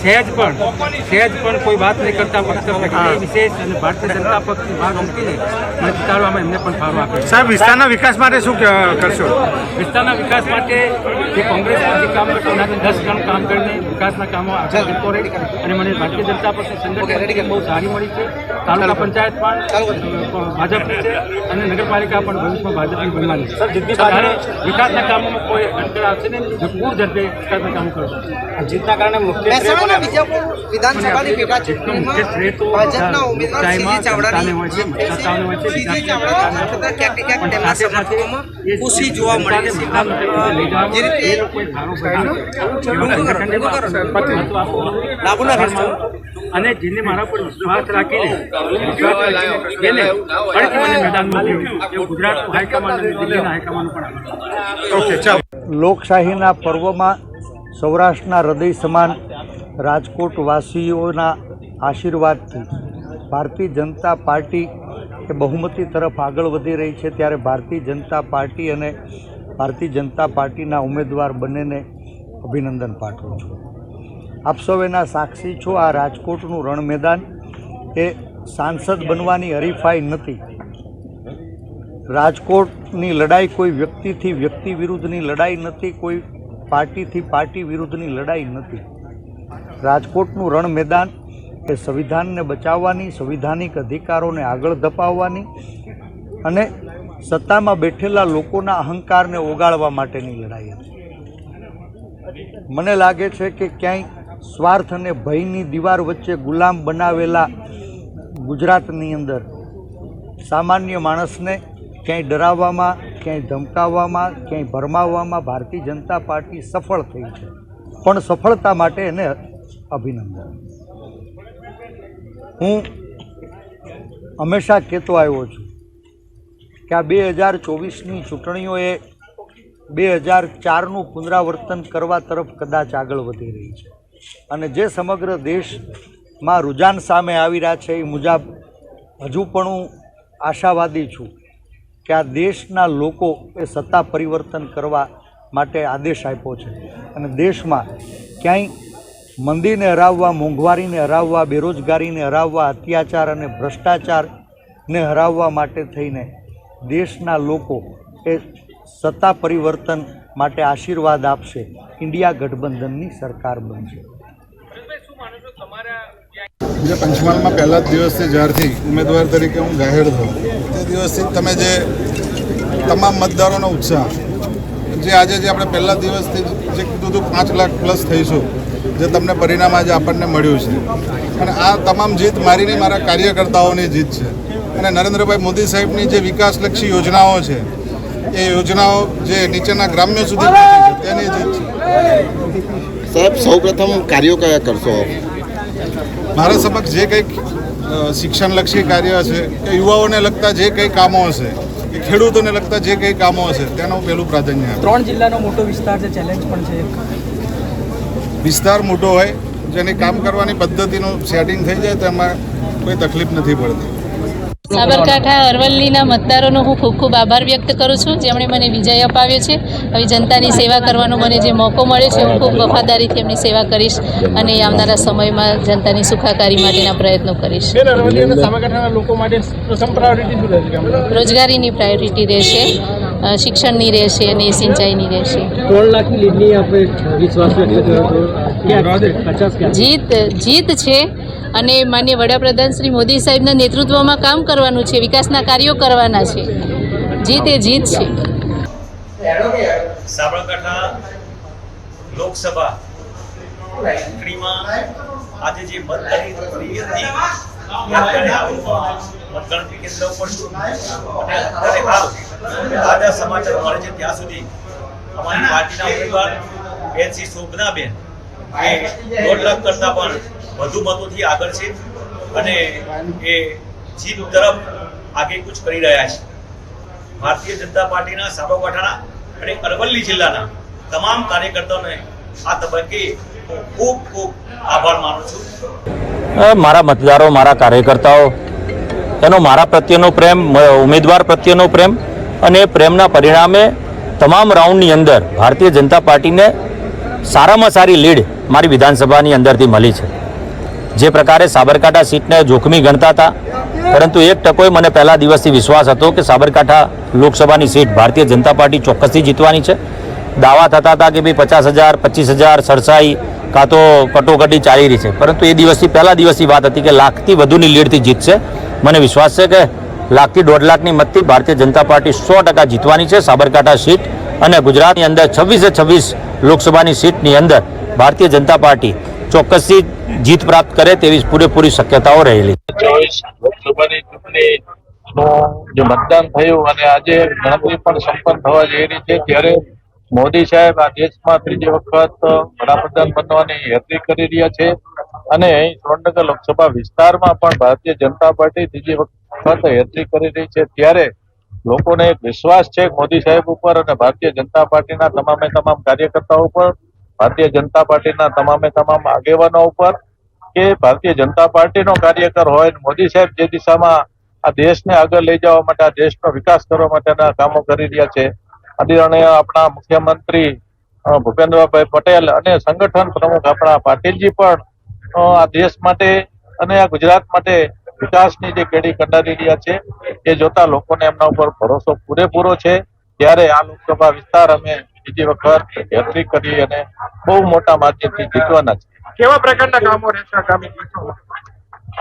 સહેજ પણ કોઈ વાત નહીં કરતા ફક્ત વ્યક્તિ વિશેષ અને ભારતીય જનતા પક્ષની ભાગ મૂકીને મને જીતાડવામાં એમને પણ ફાળો આપ્યો. સાહેબ, વિસ્તારના વિકાસ માટે શું કરશો? વિસ્તારના વિકાસ માટે જે કોંગ્રેસ પાર્ટી કામ કરતો એનાથી 10 ગણું કામ કરીને વિકાસના કામો આગળ જતો રહે અને મને ભારતીય જનતા પક્ષની સંગઠન બહુ સારી મળી છે. તાલુકા પંચાયત પણ ભાજપની છે અને નગરપાલિકા પણ ભવિષ્યમાં ભાજપની બનવાની છે. ત્યારે વિકાસના કામોમાં કોઈ અટકળ આવશે નહીં. પૂર ઝડપે વિકાસના કામો કરશે. જીતના કારણે મુખ્ય વિધાનસભાની પેટા મુખ્ય તો ભાજપના ઉમેદવાર સીજી ચાવડાની હોય છે, સત્તાઓને હોય છે. સીજી ચાવડા ક્યાંક ને ક્યાંક તેમના સમર્થકોમાં ખુશી જોવા મળે છે. એ લોકોએ ભારો બધાનો અને જેને મારા પર વિશ્વાસ રાખીને એને ફરીથી મને મેદાનમાં મૂક્યો. એવું ગુજરાતનું હાઈકમાન્ડ અને દિલ્હીના હાઈકમાન્ડ પણ ઓકે, ચાલો. લોકશાહીના પર્વમાં સૌરાષ્ટ્રના હૃદય સમાન રાજકોટ વાસીઓના આશીર્વાદથી ભારતીય જનતા પાર્ટી એ બહુમતી તરફ આગળ વધી રહી છે. ત્યારે ભારતીય જનતા પાર્ટી અને ભારતીય જનતા પાર્ટીના ઉમેદવાર બંનેને અભિનંદન પાઠવું છું. આપ સૌ એના સાક્ષી છો. આ રાજકોટનું રણ મેદાન એ સાંસદ બનવાની હરીફાઈ નથી. રાજકોટની લડાઈ કોઈ વ્યક્તિથી વ્યક્તિ વિરુદ્ધની લડાઈ નથી, કોઈ પાર્ટીથી પાર્ટી વિરુદ્ધની લડાઈ નથી. રાજકોટનું રણ મેદાન એ સંવિધાનને બચાવવાની, સંવિધાનિક અધિકારોને આગળ ધપાવવાની અને સત્તામાં બેઠેલા લોકોના અહંકારને ઓગાળવા માટેની લડાઈ હતી. મને લાગે છે કે ક્યાંય સ્વાર્થ અને ભયની દીવાર વચ્ચે ગુલામ બનાવેલા ગુજરાતની અંદર સામાન્ય માણસને ક્યાંય ડરાવવામાં, ક્યાંય ધમકાવવામાં, ક્યાંય ભરમાવવામાં ભારતીય જનતા પાર્ટી સફળ થઈ છે. પણ સફળતા માટે એને અભિનંદન. હું હંમેશા કહેતો આવ્યો છું કે આ 2024ની ચૂંટણીઓએ 2004નું પુનરાવર્તન કરવા તરફ કદાચ આગળ વધી રહી છે અને જે સમગ્ર દેશમાં રુઝાન સામે આવી રહ્યા છે એ મુજબ હજુ પણ હું આશાવાદી છું કે આ દેશના લોકો એ સત્તા પરિવર્તન કરવા માટે આદેશ આપ્યો છે અને દેશમાં ક્યાંય મંદીને હરાવવા, મોંઘવારીને હરાવવા, બેરોજગારીને હરાવવા, અત્યાચાર અને ભ્રષ્ટાચારને હરાવવા માટે થઈને દેશના લોકો એ સત્તા પરિવર્તન માટે આશીર્વાદ આપશે. ઇન્ડિયા ગઠબંધનની સરકાર બનશે. જે પંચમહાલમાં પહેલા જ દિવસથી જ્યારથી ઉમેદવાર તરીકે હું જાહેર થયો તે દિવસથી તમે જે તમામ મતદારોનો ઉત્સાહ જે આજે જે આપણે પહેલા દિવસથી જે કીધું હતું 5 લાખ પ્લસ થઈશું, જે તમને પરિણામ આજે આપણને મળ્યું છે અને આ તમામ જીત મારી નહીં, મારા કાર્યકર્તાઓની જીત છે અને નરેન્દ્રભાઈ મોદી સાહેબની જે વિકાસલક્ષી યોજનાઓ છે એ યોજનાઓ જે નીચેના ગ્રામ્ય સુધી પહોંચી છે તેની જીત છે. સાહેબ, સૌપ્રથમ કાર્યો કયા કરશો? મારા સમક્ષ જે કંઈક શિક્ષણલક્ષી કાર્ય છે કે યુવાઓને લગતા જે કંઈ કામો હશે કે ખેડૂતોને લગતા જે કંઈ કામો હશે તેનું પહેલું પ્રાધાન્ય આપે. 3 જિલ્લાનો મોટો વિસ્તાર છે, ચેલેન્જ પણ છે. વિસ્તાર મોટો હોય જેની કામ કરવાની પદ્ધતિનું સેટિંગ થઈ જાય તો એમાં કોઈ તકલીફ નથી પડતી. સાબરકાંઠા અરવલ્લીના મતદારોનો હું ખૂબ ખૂબ આભાર વ્યક્ત કરું છું, જેમણે મને વિજય અપાવ્યો છે. હવે જનતાની સેવા કરવાનો મને જે મોકો મળે છે, હું ખૂબ વફાદારીથી એમની સેવા કરીશ અને આવનારા સમયમાં જનતાની સુખાકારી માટેના પ્રયત્નો કરીશ. રોજગારીની પ્રાયોરિટી રહેશે, શિક્ષણની રહેશે અને સિંચાઈની રહેશે. 3 લાખની લીડની આપણે વિશ્વાસ વ્યક્ત કર્યો. જીત છે અને માનનીય વડાપ્રધાન શ્રી મોદી સાહેબના નેતૃત્વમાં કામ કરવાનું છે, વિકાસના કાર્યો કરવાના છે. જીત એ જીત છે. સાબરકાંઠા લોકસભા ચૂંટણીમાં આજે જે મતગણતરી હતી અત્યારે મતગણતરી કેન્દ્ર ઉપર છું અને અત્યારે હાલ તાજા સમાચાર મળે છે ત્યાં સુધી અમારી પાર્ટીના ઉમેદવાર બેન શ્રી શોભનાબેન એ 1.5 લાખ કરતાં પણ વધુ મતોથી આગળ છે અને એ જીત તરફ આગેકૂચ કરી રહ્યા છે. ભારતીય જનતા પાર્ટીના સાબરકાંઠાના અને અરવલ્લી જિલ્લાના તમામ કાર્યકર્તાઓને આ તબક્કે હું ખૂબ ખૂબ આભાર માનું છું. મારા મતદારો, મારા કાર્યકર્તાઓ, એનો મારા પ્રત્યેનો પ્રેમ, ઉમેદવાર પ્રત્યેનો પ્રેમ અને પ્રેમના પરિણામે તમામ રાઉન્ડની અંદર ભારતીય જનતા પાર્ટીને સારામાં સારી લીડ મારી વિધાનસભાની અંદરથી મળી છે. જે પ્રકારે સાબરકાંઠા સીટને જોખમી ગણતા હતા, પરંતુ 1% મને પહેલા દિવસથી વિશ્વાસ હતો કે સાબરકાંઠા લોકસભાની સીટ ભારતીય જનતા પાર્ટી ચોક્કસથી જીતવાની છે. દાવા થતા હતા કે ભાઈ 50,000 25,000 સરસાઈ કાં તો કટોકટી ચાલી રહી છે, પરંતુ એ દિવસથી પહેલા દિવસની વાત હતી કે લાખથી વધુની લીડથી જીતશે. મને વિશ્વાસ છે કે લાખથી 1.5 લાખની મતથી ભારતીય જનતા પાર્ટી 100% જીતવાની છે સાબરકાંઠા સીટ, અને ગુજરાતની અંદર 26 લોકસભાની સીટની અંદર ભારતીય જનતા પાર્ટી ચોક્કસથી જીત પ્રાપ્ત કરે તેવી પૂરેપૂરી શક્યતાઓ રહેલી. 24 લોકસભાની ચૂંટણીનું જે મતદાન થયું અને આજે ગણતરી પણ સંપન્ન થવા જઈ રહી છે, ત્યારે મોદી સાહેબ આ દેશમાં ત્રીજી વખત વડાપ્રધાન બનવાની યાત્રી કરી રહ્યા છે અને અહીં સુરેન્દ્રનગર લોકસભા વિસ્તારમાં પણ ભારતીય જનતા પાર્ટી ત્રીજી વખત યાત્રી કરી રહી છે. ત્યારે લોકોને એક વિશ્વાસ છે મોદી સાહેબ ઉપર અને ભારતીય જનતા પાર્ટીના તમામે તમામ કાર્યકર્તાઓ ઉપર, ભારતીય જનતા પાર્ટીના તમામે તમામ આગેવાનો ઉપર, કે ભારતીય જનતા પાર્ટીનો કાર્યકર હોય, મોદી સાહેબ જે દિશામાં આ દેશને આગળ લઈ જવા માટે, આ દેશનો વિકાસ કરવા માટેના કામો કરી રહ્યા છે. આદરણીય આપણા મુખ્યમંત્રી ભૂપેન્દ્રભાઈ પટેલ અને સંગઠન પ્રમુખ આપણા પાટીલજી પણ આ દેશ માટે અને આ ગુજરાત માટે વિકાસની જે કેડી કંડારી રહ્યા છે એ જોતા લોકોને એમના ઉપર ભરોસો પૂરેપૂરો છે. ત્યારે આ લોકસભા વિસ્તાર અમે બીજી વખત યાત્રી કરી અને બહુ મોટા માધ્યમથી જીતવાના છે. કેવા પ્રકારના કામો રહેશે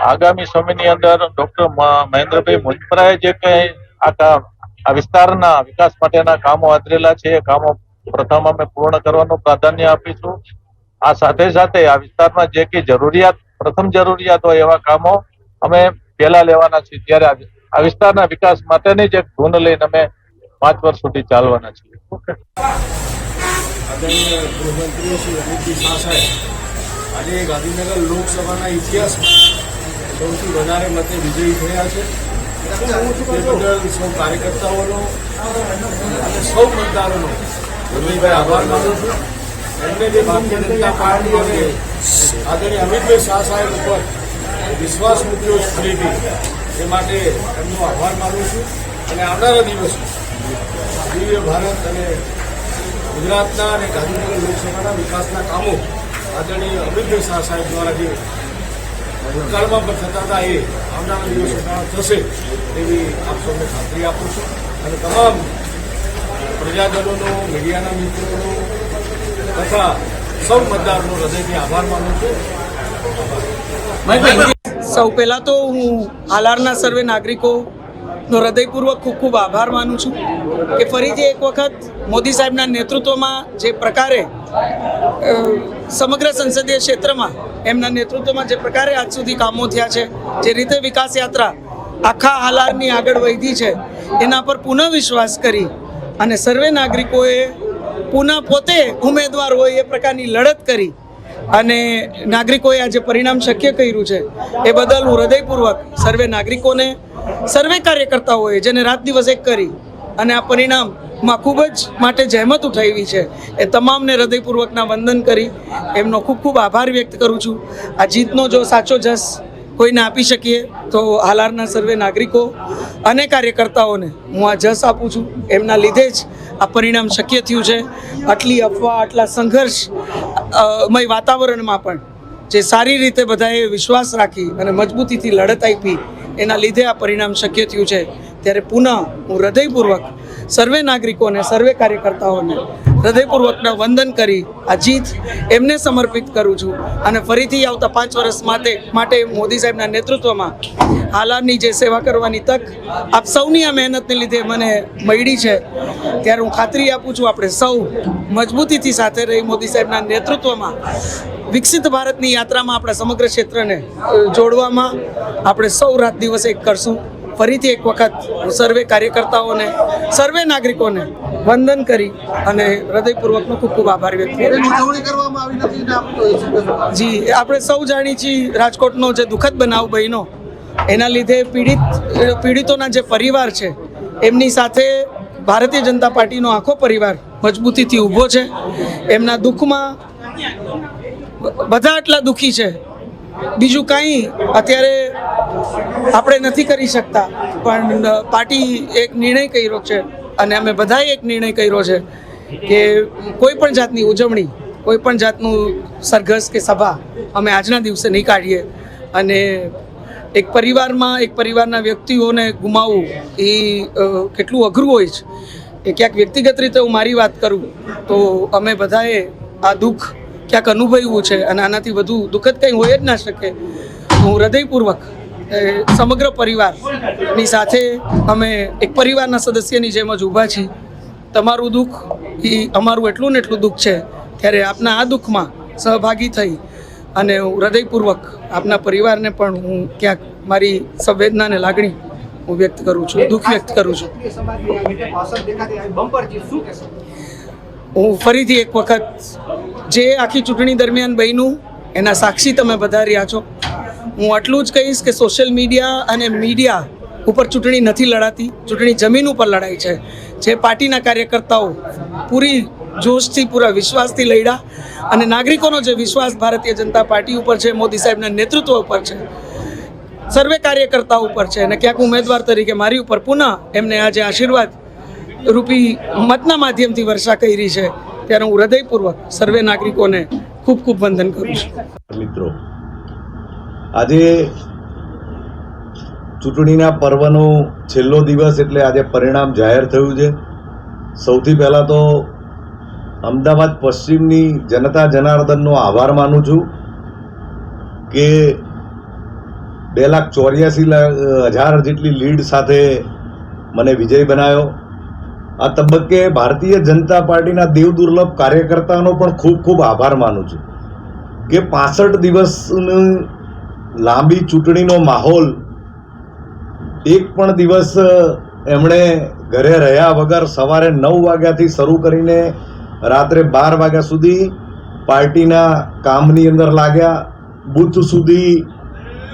આગામી સમયની અંદર ડોક્ટર મહેન્દ્રભાઈ મુજપરાએ જે કઈ આ વિસ્તારના વિકાસ માટેના કામો આદરેલા છે, એ કામો પ્રથમ અમે પૂર્ણ કરવાનું પ્રાધાન્ય આપીશું. આ સાથે સાથે આ વિસ્તારમાં જે કઈ જરૂરિયાત, પ્રથમ જરૂરિયાત હોય એવા કામો અમે પહેલા લેવાના છીએ. ત્યારે આ વિસ્તારના વિકાસ માટેની જ એક ધૂન લઈને અમે 5 વર્ષ સુધી ચાલવાના છીએ. આદરણીય ગૃહમંત્રી શ્રી અમિતભાઈ શાહ સાહેબ આજે ગાંધીનગર લોકસભાના ઇતિહાસમાં સૌથી વધારે મતે વિજયી થયા છે. તે બદલ સૌ કાર્યકર્તાઓનો અને સૌ મતદારોનો અમિતભાઈ આભાર માનું છું. એમને જે ભારતીય જનતા પાર્ટી અને આદરણીય અમિતભાઈ શાહ સાહેબ ઉપર વિશ્વાસ મૂક્યો ફરીથી, એ માટે એમનો આભાર માનું છું. અને આવનારા દિવસમાં દિવ્ય ભારત અને ગુજરાતના અને ગાંધીનગર લોકસભાના વિકાસના કામો આદરણીય અમિતભાઈ શાહ સાહેબ દ્વારા જે ભૂતકાળમાં પણ થતા હતા એ આવનારા દિવસોમાં થશે એવી આપ સૌને ખાતરી આપું છું. અને તમામ પ્રજાજનોનો, મીડિયાના મિત્રોનો તથા સૌ મતદારોનો હૃદયથી આભાર માનું છું. સૌ પહેલાં તો હું હાલારના સર્વે નાગરિકોનો હૃદયપૂર્વક ખૂબ ખૂબ આભાર માનું છું કે ફરીથી એક વખત મોદી સાહેબના નેતૃત્વમાં જે પ્રકારે સમગ્ર સંસદીય ક્ષેત્રમાં એમના નેતૃત્વમાં જે પ્રકારે આજ સુધી કામો થયા છે, જે રીતે વિકાસ યાત્રા આખા હાલારની આગળ વધી છે, એના પર પુનઃ વિશ્વાસ કરી અને સર્વે નાગરિકોએ પુનઃ પોતે ઉમેદવાર હોય એ પ્રકારની લડત કરી અને નાગરિકોએ આજે પરિણામ શક્ય કર્યું છે. એ બદલ હું હૃદયપૂર્વક સર્વે નાગરિકોને, સર્વે કાર્યકર્તાઓએ જેને રાત દિવસ એક કરી અને આ પરિણામમાં ખૂબ જ માટે જહેમત ઉઠાવી છે, એ તમામને હૃદયપૂર્વકના વંદન કરી એમનો ખૂબ ખૂબ આભાર વ્યક્ત કરું છું. આ જીતનો જો સાચો જસ કોઈને આપી શકીએ તો હાલારના સર્વે નાગરિકો અને કાર્યકર્તાઓને હું આ જસ આપું છું. એમના લીધે જ આ પરિણામ શક્ય થયું છે. આટલી અફવા, આટલા સંઘર્ષમય વાતાવરણમાં પણ જે સારી રીતે બધાએ વિશ્વાસ રાખી અને મજબૂતીથી લડત આપી, એના લીધે આ પરિણામ શક્ય થયું છે. ત્યારે પુનઃ હું હૃદયપૂર્વક સર્વે નાગરિકોને, સર્વે કાર્યકર્તાઓને હૃદયપૂર્વકના વંદન કરી આ જીત એમને સમર્પિત કરું છું. અને ફરીથી આવતા 5 વર્ષ માટે મોદી સાહેબના નેતૃત્વમાં હાલારની જે સેવા કરવાની તક આપ સૌની આ મહેનતને લીધે મને મળી છે, ત્યારે હું ખાતરી આપું છું આપણે સૌ મજબૂતીથી સાથે રહી મોદી સાહેબના નેતૃત્વમાં વિકસિત ભારતની યાત્રામાં આપણા સમગ્ર ક્ષેત્રને જોડવામાં આપણે સૌ રાત દિવસ એક કરશું. ફરીથી એક વખત સર્વે કાર્યકર્તાઓને, સર્વે નાગરિકોને વંદન કરી અને હૃદયપૂર્વકનો ખૂબ ખૂબ આભાર વ્યક્ત કરું. જી, આપણે સૌ જાણીએ છીએ રાજકોટનો જે દુઃખદ બનાવ બન્યો, એના લીધે પીડિતોના જે પરિવાર છે એમની સાથે ભારતીય જનતા પાર્ટીનો આખો પરિવાર મજબૂતીથી ઊભો છે. એમના દુઃખમાં બધા આટલા દુઃખી છે, બીજું કાંઈ અત્યારે આપણે નથી કરી શકતા, પણ પાર્ટી એક નિર્ણય કર્યો છે અને અમે બધાએ એક નિર્ણય કર્યો છે કે કોઈ પણ જાતની ઉજવણી કોઈ પણ જાતનું સરઘસ કે સભા અમે આજના દિવસે નહીં કાઢીએ. અને એક પરિવારના વ્યક્તિઓને ગુમાવવું એ કેટલું અઘરું હોય છે. એ ક્યાંક વ્યક્તિગત રીતે હું મારી વાત કરું તો અમે બધાએ આ દુઃખ ક્યાંક અનુભવ્યું છે અને આનાથી વધુ દુઃખદ કંઈ હોય જ ના શકે. હું હૃદયપૂર્વક સમગ્ર પરિવારની સાથે અમે એક પરિવારના સદસ્યની જેમ જ ઊભા છીએ. તમારું દુઃખ એ અમારું એટલું ને એટલું દુઃખ છે, ત્યારે આપના આ દુઃખમાં સહભાગી થઈ અને હું હૃદયપૂર્વક આપના પરિવારને પણ હું ક્યાંક મારી સંવેદના અને લાગણી હું વ્યક્ત કરું છું, દુઃખ વ્યક્ત કરું છું. હું ફરીથી એક વખત જે આખી ચૂંટણી દરમિયાન બન્યું એના સાક્ષી તમે બધા રહ્યા છો. હું આટલું જ કહીશ કે સોશિયલ મીડિયા અને મીડિયા ઉપર ચૂંટણી નથી લડાતી, ચૂંટણી જમીન ઉપર લડાઈ છે. જે પાર્ટીના કાર્યકર્તાઓ પૂરી જોશથી, પૂરા વિશ્વાસથી લડ્યા અને નાગરિકોનો જે વિશ્વાસ ભારતીય જનતા પાર્ટી ઉપર છે, મોદી સાહેબના નેતૃત્વ ઉપર છે, સર્વે કાર્યકર્તાઓ ઉપર છે અને ક્યાંક ઉમેદવાર તરીકે મારી ઉપર પુનઃ એમને આજે આશીર્વાદ રૂપી મતના માધ્યમથી વર્ષા કરી છે, ત્યારે હું હૃદયપૂર્વક સર્વે નાગરિકોને ખૂબ ખૂબ વંદન કરું છું. મિત્રો, આજે ચૂંટણીના પર્વનો છેલ્લો દિવસ એટલે આજે પરિણામ જાહેર થયું છે. સૌથી પહેલાં તો અમદાવાદ પશ્ચિમની જનતા જનાર્દનનો આભાર માનું છું કે 2,84,000 જેટલી લીડ સાથે મને વિજય બનાવ્યો. આ તબક્કે ભારતીય જનતા પાર્ટીના દેવદુર્લભ કાર્યકર્તાનો પણ ખૂબ ખૂબ આભાર માનું છું કે 65 દિવસની લાંબી ચૂંટણીનો માહોલ એક પણ દિવસ એમણે ઘરે રહ્યા વગર સવારે 9 વાગ્યાથી શરૂ કરીને રાત્રે 12 વાગ્યા સુધી પાર્ટીના કામની અંદર લાગ્યા, બુથ સુધી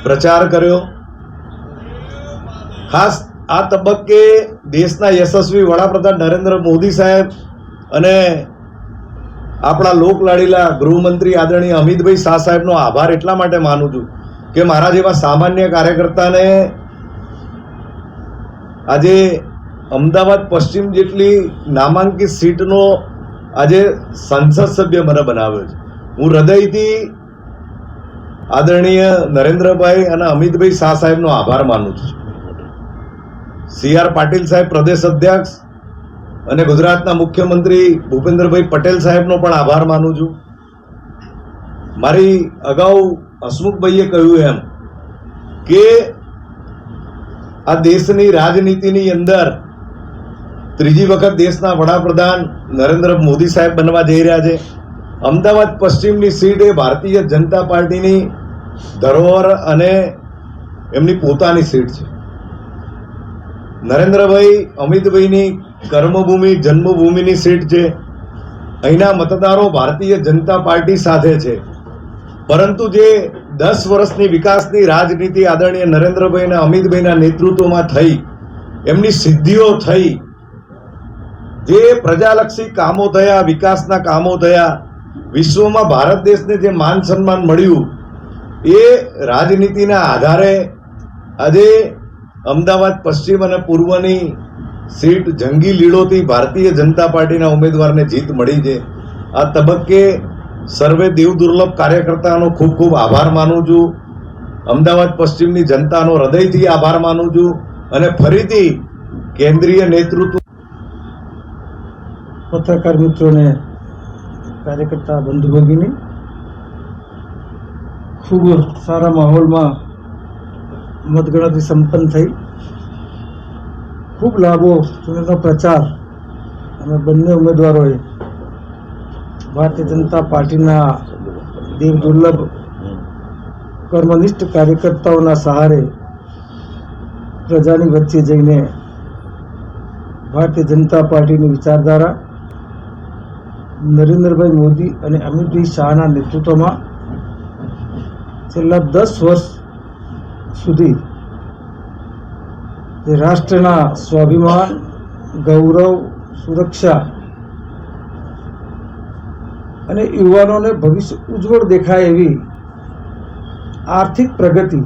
પ્રચાર કર્યો. ખાસ આ તબક્કે દેશના યશસ્વી વડાપ્રધાન નરેન્દ્ર મોદી સાહેબ અને આપણા લોકલાડીલા ગૃહમંત્રી આદરણીય અમિતભાઈ શાહ સાહેબનો આભાર એટલા માટે માનું છું કે મારા જેવા સામાન્ય કાર્યકર્તાને આજે અમદાવાદ પશ્ચિમ જેટલી નામાંકિત સીટનો આજે સંસદ સભ્ય મને બનાવ્યો છે. હું હૃદયથી આદરણીય નરેન્દ્રભાઈ અને અમિતભાઈ શાહ સાહેબનો આભાર માનું છું. CR પાટીલ સાહેબ પ્રદેશ અધ્યક્ષ અને ગુજરાતના મુખ્યમંત્રી ભૂપેન્દ્રભાઈ પટેલ સાહેબનો પણ આભાર માનું છું. મારી અગાઉ હસમુખભાઈએ કહ્યું એમ કે આ દેશની રાજનીતિની અંદર ત્રીજી વખત દેશના વડાપ્રધાન નરેન્દ્ર મોદી સાહેબ બનવા જઈ રહ્યા છે. અમદાવાદ પશ્ચિમની સીટ એ ભારતીય જનતા પાર્ટીની ધરોહર અને એમની પોતાની સીટ છે. નરેન્દ્રભાઈ અમિતભાઈની કર્મભૂમિ જન્મભૂમિની સીટ છે. અહીંના મતદારો ભારતીય જનતા પાર્ટી સાથે છે, પરંતુ જે 10 વર્ષની વિકાસની રાજનીતિ આદરણીય નરેન્દ્રભાઈ અને અમિતભાઈના નેતૃત્વમાં થઈ, એમની સિદ્ધિઓ થઈ, જે પ્રજાલક્ષી કામો થયા, વિકાસના કામો થયા, વિશ્વમાં ભારત દેશને જે માન સન્માન મળ્યું, એ રાજનીતિના આધારે આજે અમદાવાદ પશ્ચિમ અને પૂર્વની સીટ જંગી લીડોથી ભારતીય જનતા પાર્ટીના ઉમેદવારને જીત મળી છે. આ તબક્કે સર્વે દેવદુર્લભ કાર્યકર્તાનો ખૂબ ખૂબ આભાર માનું છું. અમદાવાદ પશ્ચિમની જનતાનો હૃદયથી આભાર માનું છું અને ફરીથી કેન્દ્રીય નેતૃત્વ, પત્રકાર મિત્રોને, કાર્યકર્તા બંધુ ભગીની, ખૂબ સારા માહોલમાં મતગણતરી સંપન્ન થઈ. ખૂબ લાભો ચૂંટણીનો પ્રચાર અને બંને ઉમેદવારોએ ભારતીય જનતા પાર્ટીના દેવદુર્લભ કર્મનિષ્ઠ કાર્યકર્તાઓના સહારે પ્રજાની વચ્ચે જઈને ભારતીય જનતા પાર્ટીની વિચારધારા, નરેન્દ્રભાઈ મોદી અને અમિતભાઈ શાહના નેતૃત્વમાં છેલ્લા 10 વર્ષ સુધી રાષ્ટ્રના સ્વાભિમાન, ગૌરવ, સુરક્ષા અને યુવાનોને ભવિષ્ય ઉજ્જવળ દેખાય એવી આર્થિક પ્રગતિ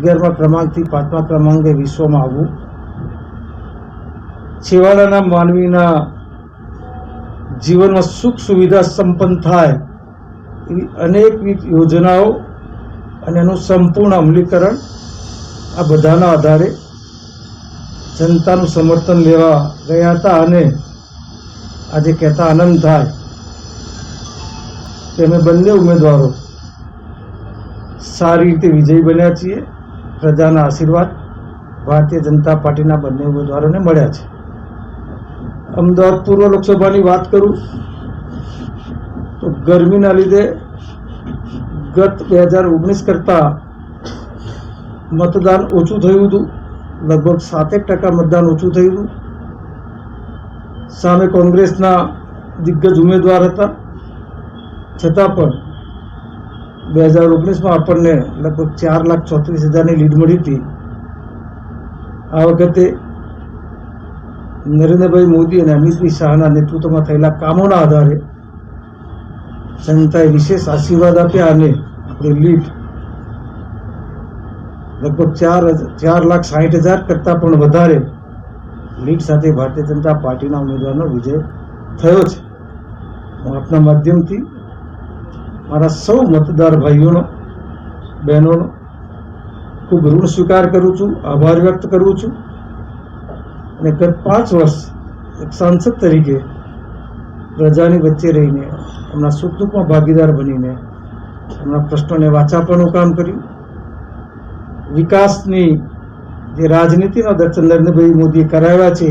11મા ક્રમાંકથી 5મા ક્રમાંકે વિશ્વમાં આવવું, છેવાડાના માનવીના જીવનમાં સુખ સુવિધા સંપન્ન થાય એવી અનેકવિધ યોજનાઓ અને એનું સંપૂર્ણ અમલીકરણ આ બધાના આધારે જનતાનું સમર્થન લેવા ગયા હતા અને આજે કહેતા આનંદ થાય કે અમે બંને ઉમેદવારો સારી રીતે વિજયી બન્યા છીએ. પ્રજાના આશીર્વાદ ભારતીય જનતા પાર્ટીના બંને ઉમેદવારોને મળ્યા છે. અમદાવાદ પૂર્વ લોકસભાની વાત કરું તો ગરમીના લીધે ગત 2019 કરતાં મતદાન ઓછું થયું હતું. લગભગ 7% મતદાન ઓછું થયું હતું. સામે કોંગ્રેસના દિગ્ગજ ઉમેદવાર હતા, છતાં પણ 2019માં આપણને લગભગ 4,34,000ની લીડ મળી હતી. આ વખતે નરેન્દ્રભાઈ મોદી અને અમિતભાઈ શાહના નેતૃત્વમાં થયેલા કામોના આધારે જનતાએ વિશેષ આશીર્વાદ આપ્યા અને આપણી લીડ લગભગ 4,60,000 કરતાં પણ વધારે લીડ સાથે ભારતીય જનતા પાર્ટીના ઉમેદવારનો વિજય થયો છે. હું આપના માધ્યમથી મારા સૌ મતદાર ભાઈઓનો બહેનોનો ખૂબ ઋણ સ્વીકાર કરું છું, આભાર વ્યક્ત કરું છું. અને ગત 5 વર્ષ એક સાંસદ તરીકે પ્રજાની વચ્ચે રહીને એમના સુખ દુઃખમાં ભાગીદાર બનીને એમના પ્રશ્નોને વાચાપણું કામ કર્યું. વિકાસની જે રાજનીતિના દર્શન નરેન્દ્રભાઈ મોદીએ કરાવ્યા છે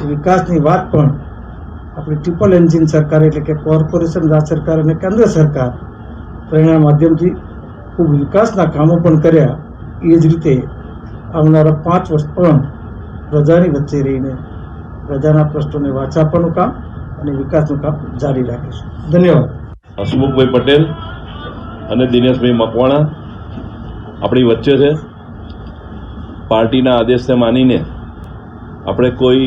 એ વિકાસની વાત પણ આપણી ટ્રિપલ એન્જિન સરકાર એટલે કે કોર્પોરેશન રાજ સરકાર અને કેન્દ્ર સરકાર ત્રણેયના માધ્યમથી ખૂબ વિકાસના કામો પણ કર્યા. એ જ રીતે આવનારા 5 વર્ષ પણ પ્રજાની વચ્ચે રહીને પ્રજાના પ્રશ્નોને વાચાપણું કામ અને વિકાસનું કામ જારી રાખીશું. ધન્યવાદ. હસમુખભાઈ પટેલ અને દિનેશભાઈ મકવાણા આપણી વચ્ચે છે. પાર્ટીના આદેશને માનીને આપણે કોઈ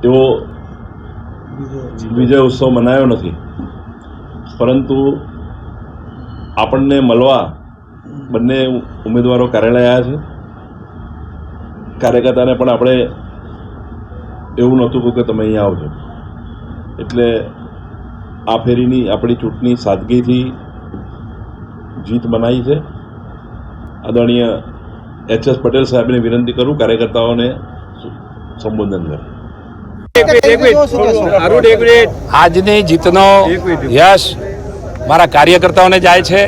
એવો વિજય ઉત્સવ મનાયો નથી, પરંતુ આપણને મળવા બંને ઉમેદવારો કાર્યાલય આવ્યા છે. કાર્યકર્તાને પણ આપણે એવું નહોતું કહ્યું કે તમે અહીંયા આવજો. એટલે આ ફેરીની આપણી ચૂંટણી સાદગીથી જીત મનાઈ છે. આદરણીય HS પટેલ સાહેબને વિનંતી કરું કાર્યકર્તાઓને સંબોધન કરે. આજની જીતનો યશ મારા કાર્યકર્તાઓને જાય છે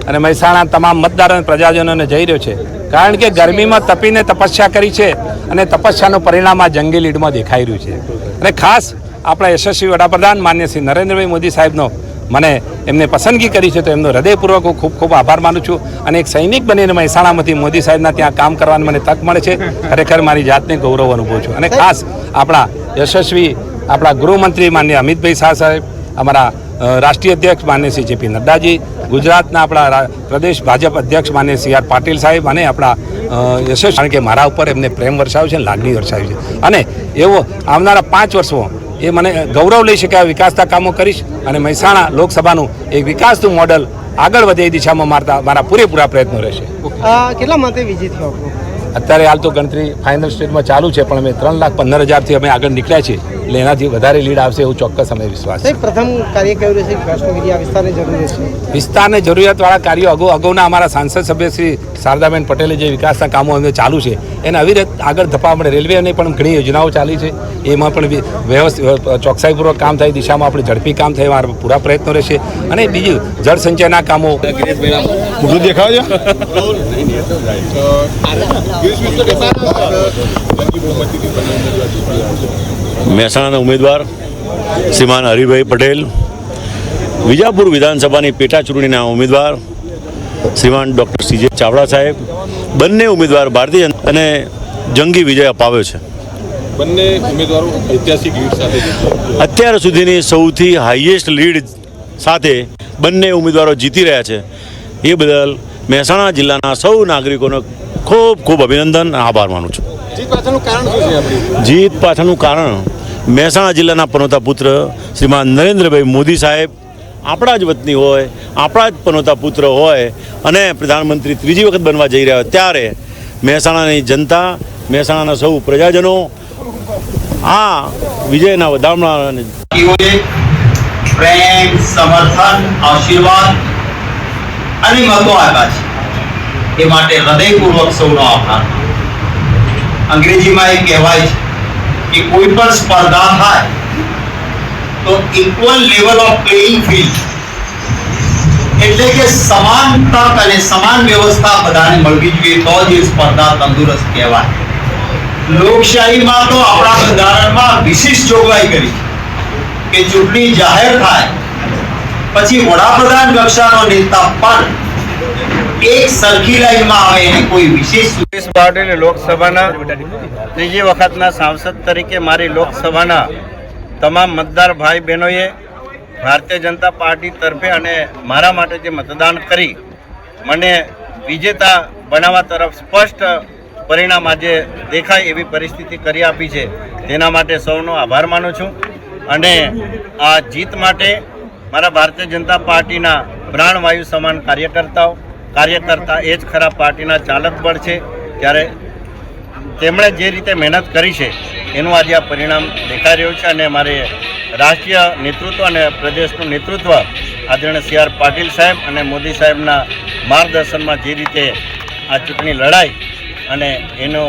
અને મહેસાણા તમામ મતદારો અને પ્રજાજનોને જઈ રહ્યો છે. કારણ કે ગરમીમાં તપીને તપસ્યા કરી છે અને તપસ્યાનું પરિણામ આ જંગી લીડમાં દેખાઈ રહ્યું છે. અને ખાસ આપણા યશસ્વી વડાપ્રધાન માન્ય શ્રી નરેન્દ્રભાઈ મોદી સાહેબનો મને એમને પસંદગી કરી છે તો એમનો હૃદયપૂર્વક હું ખૂબ ખૂબ આભાર માનું છું. અને એક સૈનિક બનીને મહેસાણામાંથી મોદી સાહેબના ત્યાં કામ કરવાની મને તક મળે છે. ખરેખર મારી જાતને ગૌરવ અનુભવું છું. અને ખાસ આપણા યશસ્વી આપણા ગૃહમંત્રી માન્ય અમિતભાઈ શાહ સાહેબ, અમારા રાષ્ટ્રીય અધ્યક્ષ માન્ય શ્રી JP નડ્ડાજી, ગુજરાતના આપણા પ્રદેશ ભાજપ અધ્યક્ષ માન્ય CR પાટીલ સાહેબ અને આપણા યશસ્વી, કારણ કે મારા ઉપર એમને પ્રેમ વરસાવ્યો છે, લાગણી વરસાવી છે. અને એવો આવનારા 5 વર્ષો એ મને ગૌરવ લઈ શકે આ વિકાસના કામો કરીશ અને મહેસાણા લોકસભાનું એક વિકાસનું મોડલ આગળ વધે એ દિશામાં મારા પૂરેપૂરા પ્રયત્નો રહેશે. કેટલા મતે વિજય થયો આપણો? અત્યારે હાલ તો ગણતરી ફાઇનલ સ્ટેજમાં ચાલુ છે, પણ અમે 3,15,000થી અમે આગળ નીકળ્યા છીએ. એટલે એનાથી વધારે લીડ આવશે એવું ચોક્કસ અમે વિશ્વાસ છે. પ્રથમ કાર્ય કયું રહેશે? વિકાસની વિસ્તારની જરૂરિયાત છે. વિસ્તારને જરૂરિયાતવાળા કાર્યો અગાઉના અમારા સાંસદ સભ્ય શ્રી શારદાબેન પટેલે જે વિકાસના કામો અમે ચાલુ છે એને અવિરત આગળ ધપાવવા મળે. રેલવેની પણ ઘણી યોજનાઓ ચાલી છે, એમાં પણ વ્યવસ્થિત ચોકસાઈપૂર્વક કામ થાય દિશામાં આપણે ઝડપી કામ થાય મારા પૂરા પ્રયત્નો રહેશે. અને બીજું જળ સંચયના કામો મહેસાણાના ઉમેદવાર શ્રીમાન હરિભાઈ પટેલ, વિજાપુર વિધાનસભાની પેટા ચૂંટણીના ઉમેદવાર શ્રીમાન ડૉક્ટર CJ ચાવડા સાહેબ, બંને ઉમેદવાર ભારતીય જનતા અને જંગી વિજય અપાવ્યો છે. બંને ઉમેદવારો ઐતિહાસિક લીડ સાથે અત્યાર સુધીની સૌથી હાઈએસ્ટ લીડ સાથે બંને ઉમેદવારો જીતી રહ્યા છે. એ બદલ મહેસાણા જિલ્લાના સૌ નાગરિકોનો ખૂબ ખૂબ અભિનંદન, આભાર માનું છું. જીત પાછળનું કારણ શું છે? જીત પાછળનું કારણ મહેસાણા જિલ્લાના પનોતા પુત્ર શ્રીમાન નરેન્દ્રભાઈ મોદી સાહેબ આપણા જ વતની હોય, આપણા જ પનોતા પુત્ર હોય અને પ્રધાનમંત્રી ત્રીજી વખત બનવા જઈ રહ્યા હોય ત્યારે મહેસાણાની જનતા, મહેસાણાના સૌ પ્રજાજનો આ વિજયના વધામણા પ્રેમ, સમર્થન, આશીર્વાદ અને મતો આપ્યા છે એ માટે હૃદયપૂર્વક સૌનો આભાર. અંગ્રેજીમાં એક કહેવાય છે કે કોઈ પણ સ્પર્ધા થાય તો equal level of playing field એટલે કે સમાન તક અને સમાન વ્યવસ્થા બધાને મળવી જોઈએ તો જ એ સ્પર્ધા તંદુરસ્ત કહેવાય. લોકશાહીમાં તો આપણા બંધારણમાં વિશિષ્ટ જોગવાઈ કરી છે કે ચૂંટણી જાહેર થાય પછી વડાપ્રધાન કક્ષાનો નેતા પણ એક સરખી લાઈનમાં આવે અને કોઈ વિશેષ બારડોલી લોકસભાના ત્રીજી વખતના સાંસદ તરીકે મારી લોકસભાના તમામ મતદાર ભાઈ બહેનોએ ભારતીય જનતા પાર્ટી તરફે અને મારા માટે જે મતદાન કરી મને વિજેતા બનાવવા તરફ સ્પષ્ટ પરિણામ આજે દેખાય એવી પરિસ્થિતિ કરી આપી છે. તેના માટે સૌનો આભાર માનું છું અને આ જીત માટે મારા ભારતીય જનતા પાર્ટીના પ્રાણવાયુ સમાન કાર્યકર્તા એ જ ખરા પાર્ટીના ચાલક બળ છે. ત્યારે તેમણે જે રીતે મહેનત કરી છે એનું આજે આ પરિણામ દેખાઈ રહ્યું છે અને મારે રાષ્ટ્રીય નેતૃત્વ અને પ્રદેશનું નેતૃત્વ આદરણીય સી આર પાટીલ સાહેબ અને મોદી સાહેબના માર્ગદર્શનમાં જે રીતે આ ચૂંટણી લડાઈ અને એનો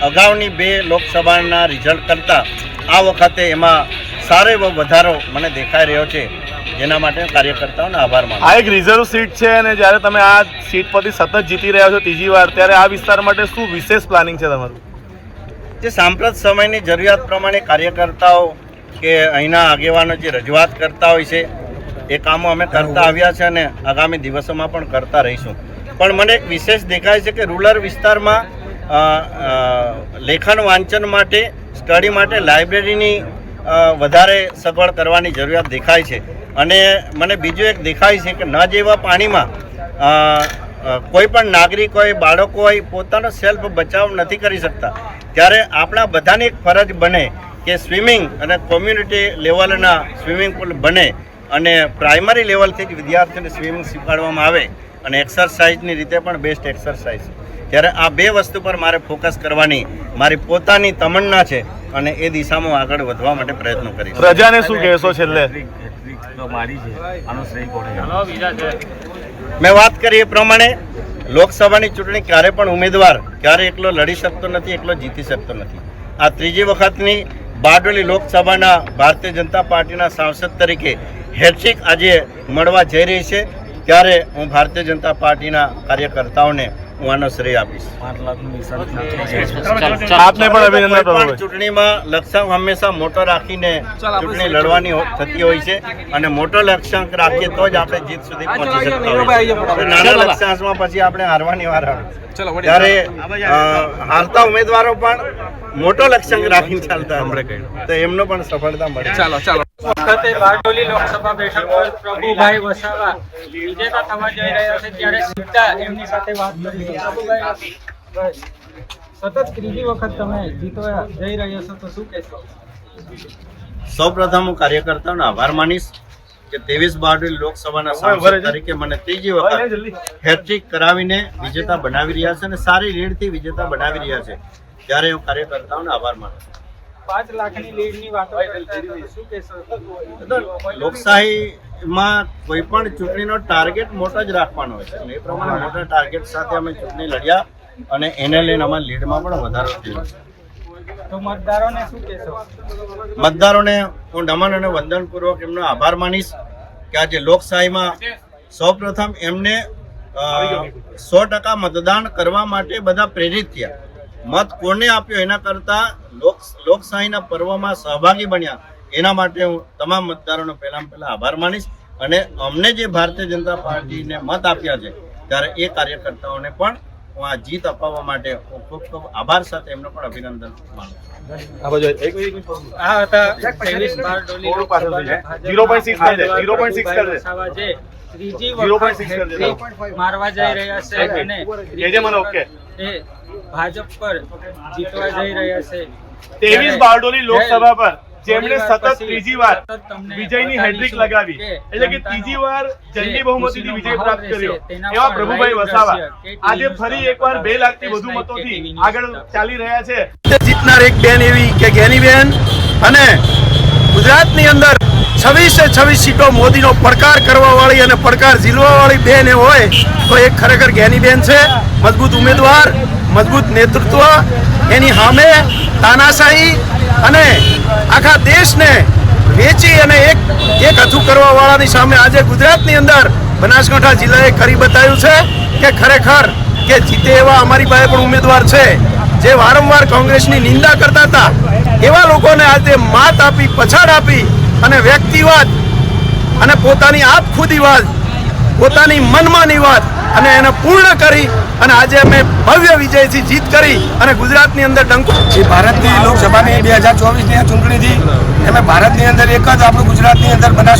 અગાઉની 2 લોકસભાના રિઝલ્ટ કરતાં આ વખતે એમાં સારો એવો વધારો મને દેખાઈ રહ્યો છે, જેના માટે કાર્યકર્તાઓનો આભાર માનું. આ એક રિઝર્વ સીટ છે અને જ્યારે તમે આ સીટ પરથી સતત જીતી રહ્યા છો ત્રીજી વાર, ત્યારે આ વિસ્તાર માટે શું વિશેષ પ્લાનિંગ છે તમારું? જે સાંપ્રત સમયની જરૂરિયાત પ્રમાણે કાર્યકર્તાઓ કે અહીંના આગેવાનો જે રજૂઆત કરતા હોય છે એ કામો અમે કરતા આવ્યા છે અને આગામી દિવસોમાં પણ કરતા રહીશું. પણ મને એક વિશેષ દેખાય છે કે રૂરલ વિસ્તારમાં લેખન વાંચન માટે, સ્ટડી માટે લાઇબ્રેરીની વધારે સગવડ કરવાની જરૂરિયાત દેખાય છે. અને મને બીજું એક દેખાય છે કે ન જેવા પાણીમાં કોઈ પણ નાગરિક હોય, બાળકો હોય, પોતાનો સેલ્ફ બચાવ નથી કરી શકતા. ત્યારે આપણા બધાની એક ફરજ બને કે સ્વિમિંગ અને કોમ્યુનિટી લેવલના સ્વિમિંગ પુલ બને અને પ્રાઇમરી લેવલથી જ વિદ્યાર્થીઓને સ્વિમિંગ શીખવાડવામાં આવે અને એક્સરસાઇઝની રીતે પણ બેસ્ટ એક્સરસાઇઝ. ત્યારે આ 2 વસ્તુ પર મારે ફોકસ કરવાની મારી પોતાની તમન્ના છે અને એ દિશામાં આગળ વધવા માટે પ્રયત્નો કરીશ. પ્રજાને શું કહેશો છેલ્લે? મેં વાત કરી એ પ્રમાણે લોકસભાની ચૂંટણી ક્યારે પણ ઉમેદવાર ક્યારે એકલો લડી શકતો નથી, એકલો જીતી શકતો નથી. આ ત્રીજી વખતની બારડોલી લોકસભાના ભારતીય જનતા પાર્ટીના સાંસદ તરીકે હેટ્રિક આજે મળવા જઈ રહી છે. ત્યારે હું ભારતીય જનતા પાર્ટીના કાર્યકર્તાઓને હું આનો શ્રેય આપીશ. ચૂંટણીમાં લક્ષ્યાંક હંમેશા મોટો રાખીને ચૂંટણી લડવાની થતી હોય છે અને મોટો લક્ષ્યાંક રાખીએ તો જ આપણે જીત સુધી પહોંચી શકતા હોય. નાના લક્ષ્યાંકમાં પછી આપણે હારવાની વાર આવે. ત્યારે હારતા ઉમેદવારો પણ મોટો લક્ષ્યાંક રાખીને ચાલતા તો એમનો પણ સફળતા મળે. વખતે બારડોલી લોકસભા બેઠક પર પ્રભુભાઈ વસાવા વિજેતા થવા જઈ રહ્યા છે, ત્યારે સીધા એમની સાથે વાત કરી. પ્રભુભાઈ, સતત ત્રીજી વખત તમે જીતવા જઈ રહ્યા છો તો શું કહેશો? સૌપ્રથમ હું કાર્યકર્તાઓનો આભાર માનીશ કે 23 બારડોલી લોકસભાના સાંસદ તરીકે મને ત્રીજી વખત હેટ્રિક કરાવીને વિજેતા બનાવી રહ્યા છે અને સારી લીડથી વિજેતા બનાવી રહ્યા છે. ત્યારે હું કાર્યકર્તાઓનો આભાર માનું છું. 5 લાખની લીડની વાતો શું કહેશો? લોકશાહીમાં કોઈ પણ ચૂંટણીનો ટાર્ગેટ મોટો જ રાખવાનો હોય છે અને એ પ્રમાણે મોટા ટાર્ગેટ સાથે અમે ચૂંટણી લડ્યા અને એને લઈને અમારી લીડમાં પણ વધારો થયો છે. તો મતદારોને શું કહેશો? મતદારોને હું નમન અને વંદનપૂર્વક એમનો આભાર માનીશ કે આજે લોકશાહીમાં સૌપ્રથમ એમને 100% મતદાન કરવા માટે બધા પ્રેરિત થયા. મત કોને આપ્યો એના કરતાં લોકશાહીના પર્વમાં સહભાગી બન્યા એના માટે હું તમામ મતદારોનો પહેલા આભાર માનીશ અને અમને જે ભારતીય જનતા પાર્ટીને મત આપ્યા છે ત્યારે એ કાર્યકર્તાઓને પણ હું આ જીત અપાવવા માટે હું ખૂબ ખૂબ આભાર સાથે એમનો પણ અભિનંદન માનું. ત્રીજી વખત મારવા જઈ રહ્યા છે અને ભાજપ પર જીતવા જઈ રહ્યા છે. 23 બારડોલી લોકસભા પર જેમણે સતત ત્રીજી વાર વિજયની હેટ્રિક લગાવી, એટલે કે ત્રીજી વાર જંગી બહુમતીથી વિજય પ્રાપ્ત કર્યો એવા પ્રભુભાઈ વસાવા આજે ફરી એકવાર 2 લાખથી વધુ મતોથી આગળ ચાલી રહ્યા છે. જીતનાર એક બેન એવી કે જ્ઞાનીબેન, અને ગુજરાતની અંદર 26 સીટો મોદીનો પડકાર કરવા વાળી અને પડકાર ઝીલવા વાળી બેન હોય તો એક ખરેખર જ્ઞાનીબેન છે. મજબૂત ઉમેદવાર, મજબૂત નેતૃત્વ, એની સામે તાનાશાહી અને આખા દેશને વેચી અને એક હથું કરવા વાળાની સામે આજે ગુજરાતની અંદર બનાસકાંઠા જિલ્લાએ કરી બતાવ્યું છે કે ખરેખર કે જીતે એવા અમારી પાસે પણ ઉમેદવાર છે. જે વારંવાર કોંગ્રેસની નિંદા કરતા હતા એવા લોકોને આજે માત આપી, પછાડ આપી અને વ્યક્તિવાદ અને પોતાની આપખુદીવાદ, પોતાની મનમાની વાત અને એને પૂર્ણ કરી અને આજે અમે ભવ્ય વિજયથી જીત કરી અને ગુજરાતની અંદર ડંકો. જે ભારતની લોકસભાની 2024ની ચૂંટણીથી અમે ભારતની અંદર એક જ આપણું ગુજરાતની અંદર બનાસ